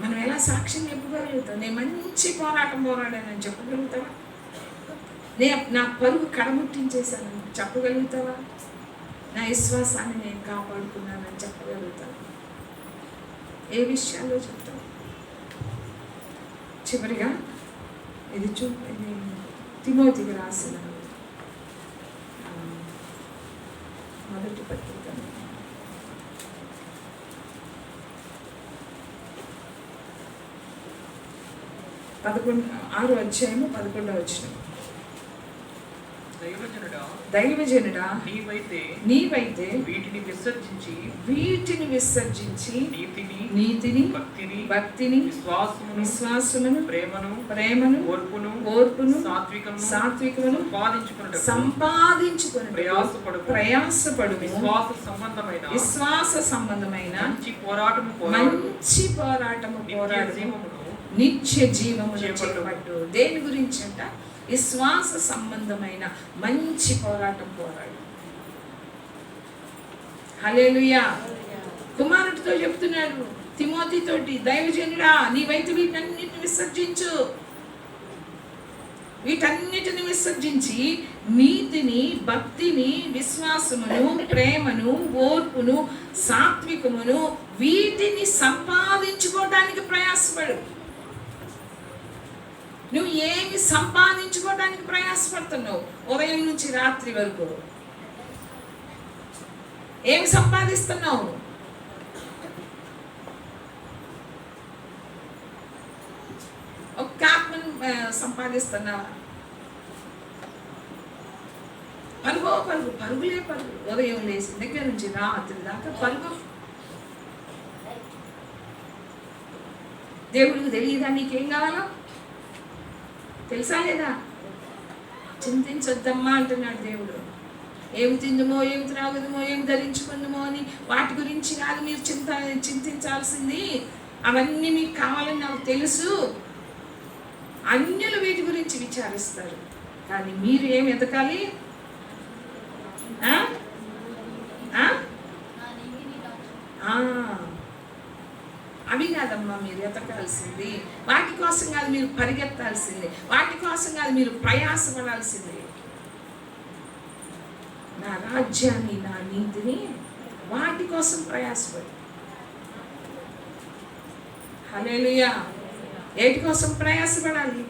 Speaker 1: మనం ఎలా సాక్ష్యం చెప్పగలుగుతాం? నేను మంచి పోరాటం పోరాడానని చెప్పగలుగుతావా? నా పరుగు కడముట్టించేశానని చెప్పగలుగుతావా? నా విశ్వాసాన్ని నేను కాపాడుకున్నానని చెప్పగలుగుతాను? ఏ విషయాల్లో చెప్తాను? చివరిగా ఇది తిమోతికి రాసిన మొదటి పత్రిక 6వ అధ్యాయము 11వ వచనం. దైవజనుడా, నీవైతే
Speaker 4: వీటిని
Speaker 1: విసర్జించి
Speaker 4: నీతిని,
Speaker 1: భక్తిని, విశ్వాసమును, ప్రేమను, ఓర్పును, సాత్వికమును సంపాదించుకొనుటకు ప్రయాసపడు. విశ్వాస సంబంధమైన మంచి పోరాటము పోరాడు, నిత్య జీవము చేపట్టు. దేని గురించి అంట? విశ్వాస సంబంధమైన మంచి పోరాటం పోరాడు. హల్లెలూయా. కుమారుడితో చెప్తున్నాడు, తిమోతితోటి, దైవజనుడా నీవైతే వీటన్నిటిని విసర్జించు. వీటన్నిటిని విసర్జించి నీతిని, భక్తిని, విశ్వాసమును, ప్రేమను, ఓర్పును, సాత్వికమును వీటిని సంపాదించుకోవడానికి ప్రయాసపడు. నువ్వు ఏమి సంపాదించుకోవడానికి ప్రయాసపడుతున్నావు? ఉదయం నుంచి రాత్రి వరకు ఏమి సంపాదిస్తున్నావు? ఒక్క ఆత్మను సంపాదిస్తున్నావా? పరుగులే పరుగు. ఉదయం లేచి దగ్గర నుంచి రాత్రి దాకా పరుగు. దేవుడికి తెలియదా నీకేం కావాలో? తెలుసా లేదా? చింతించొద్దమ్మా అంటున్నాడు దేవుడు. ఏమి తిందుమో, ఏమి త్రాగుదమో, ఏమి ధరించుకుందుమో అని వాటి గురించి కాదు మీరు చింతించాల్సింది. అవన్నీ మీకు కావాలని నాకు తెలుసు. అన్యులు వీటి గురించి విచారిస్తారు, కానీ మీరు ఏమి ఎదగాలి? అవి కాదమ్మా మీరు ఎతకాల్సింది. వాటి కోసం కాదు మీరు పరిగెత్తాల్సింది. వాటి కోసం కాదు మీరు ప్రయాసపడాల్సింది. నా రాజ్యాన్ని, నా నీతిని, వాటి కోసం ప్రయాసపడు. హల్లెలూయా. ఏటి కోసం ప్రయాసపడాలి?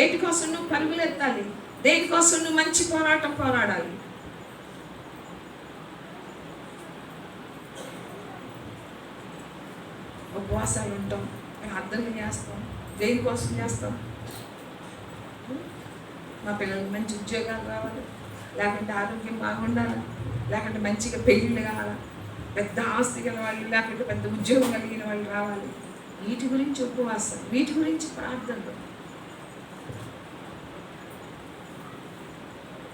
Speaker 1: ఏటి కోసం నువ్వు పరుగులెత్తాలి? దేనికోసం నువ్వు మంచి పోరాటం పోరాడాలి?
Speaker 3: ఉపవాసాలు ఉంటాం, ప్రార్థనలు చేస్తాం. దేనికోసం చేస్తాం? మా పిల్లలకి మంచి ఉద్యోగాలు రావాలి, లేకుంటే ఆరోగ్యం బాగుండాలి, లేకుంటే మంచిగా పెళ్ళిళ్ళు కావాలి, పెద్ద ఆస్తి గల వాళ్ళు, లేకుంటే పెద్ద ఉద్యోగం కలిగిన వాళ్ళు రావాలి. వీటి గురించి ఉపవాసం, వీటి గురించి ప్రార్థనలు.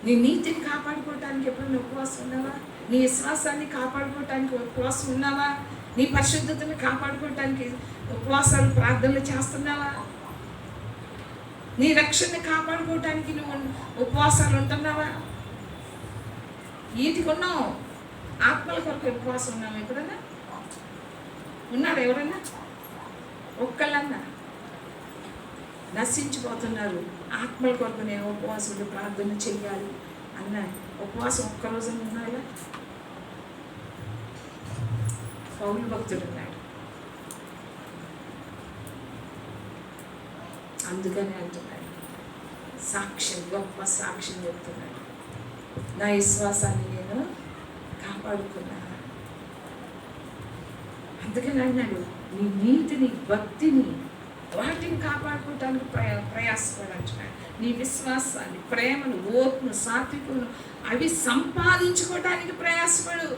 Speaker 3: నీ నీతిని కాపాడుకోవటానికి ఎప్పుడైనా ఉపవాసం ఉన్నావా? నీ విశ్వాసాన్ని కాపాడుకోవటానికి ఉపవాసం ఉన్నావా? నీ పరిశుద్ధతను కాపాడుకోవటానికి ఉపవాసాలు ప్రార్థనలు చేస్తున్నావా? నీ రక్షణని కాపాడుకోవటానికి నువ్వు ఉపవాసాలు ఉంటున్నావా? వీటికి ఉన్నావు. ఆత్మల కొరకు ఉపవాసం ఉన్నాము ఎప్పుడన్నా? ఉన్నాడు ఎవరన్నా? ఒక్కళ్ళన్నా? నశించిపోతున్నారు. ఆత్మల కొరకు నేను ఉపవాసం ప్రార్థన చెయ్యాలి అన్న ఉపవాసం ఒక్కరోజు ఉన్నాడా? పౌలు భక్తుడు ఉన్నాడు. అందుకని అంటున్నాడు, సాక్ష్యం, గొప్ప సాక్ష్యం చెప్తున్నాడు. నా విశ్వాసాన్ని నేను కాపాడుకున్నాను. అందుకని అన్నాడు, నీ నీతిని, భక్తిని, వాటిని కాపాడుకోవటానికి ప్రయాసపడు అంటున్నాడు. నీ విశ్వాసాన్ని, ప్రేమను, ఓర్పును, సాత్వికను అవి సంపాదించుకోవటానికి ప్రయాసపడు.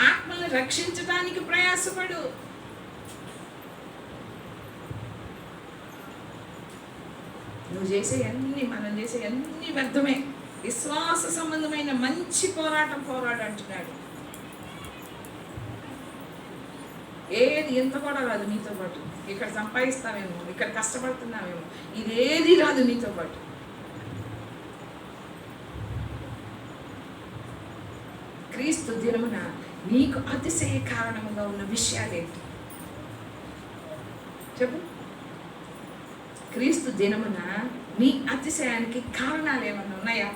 Speaker 3: ఆత్మను రక్షించడానికి ప్రయాసపడు. నువ్వు చేసే అన్ని, మనం చేసే అన్ని వ్యర్థమే. విశ్వాస సంబంధమైన మంచి పోరాటం పోరాడు అంటున్నాడు. ఏది ఎంత కూడా రాదు నీతో పాటు. ఇక్కడ సంపాదిస్తావేమో, ఇక్కడ కష్టపడుతున్నావేమో, ఇదేది రాదు నీతో పాటు. క్రీస్తు దినమున నీకు అతిశయ కారణముగా ఉన్న విషయాలేంటి చెప్పు? క్రీస్తు దినమున నీ అతిశయానికి కారణాలు ఏమన్నా ఉన్నాయా?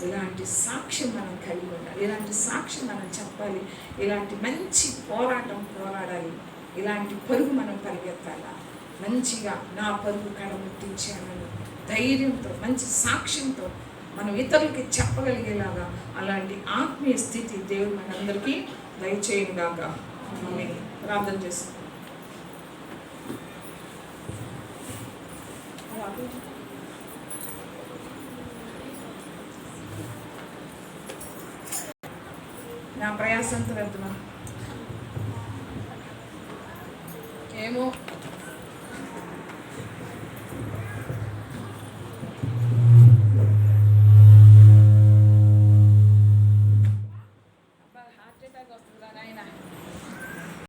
Speaker 3: ఇలాంటి సాక్ష్యం మనం కలిగి ఉండాలి. ఇలాంటి సాక్ష్యం మనం చెప్పాలి. ఇలాంటి మంచి పోరాటం పోరాడాలి. ఇలాంటి పరుగు మనం పరిగెత్తాలా. మంచిగా నా పరుగు కడముట్టించానని ధైర్యంతో, మంచి సాక్ష్యంతో మనం ఇతరులకి చెప్పగలిగేలాగా అలాంటి ఆత్మీయ స్థితి దేవుడు మనందరికీ దయచేయుగాక. ఆమేన్. ప్రార్థన చేస్తాం. నా ప్రయాసంతో వెళ్తున్నా ఏమో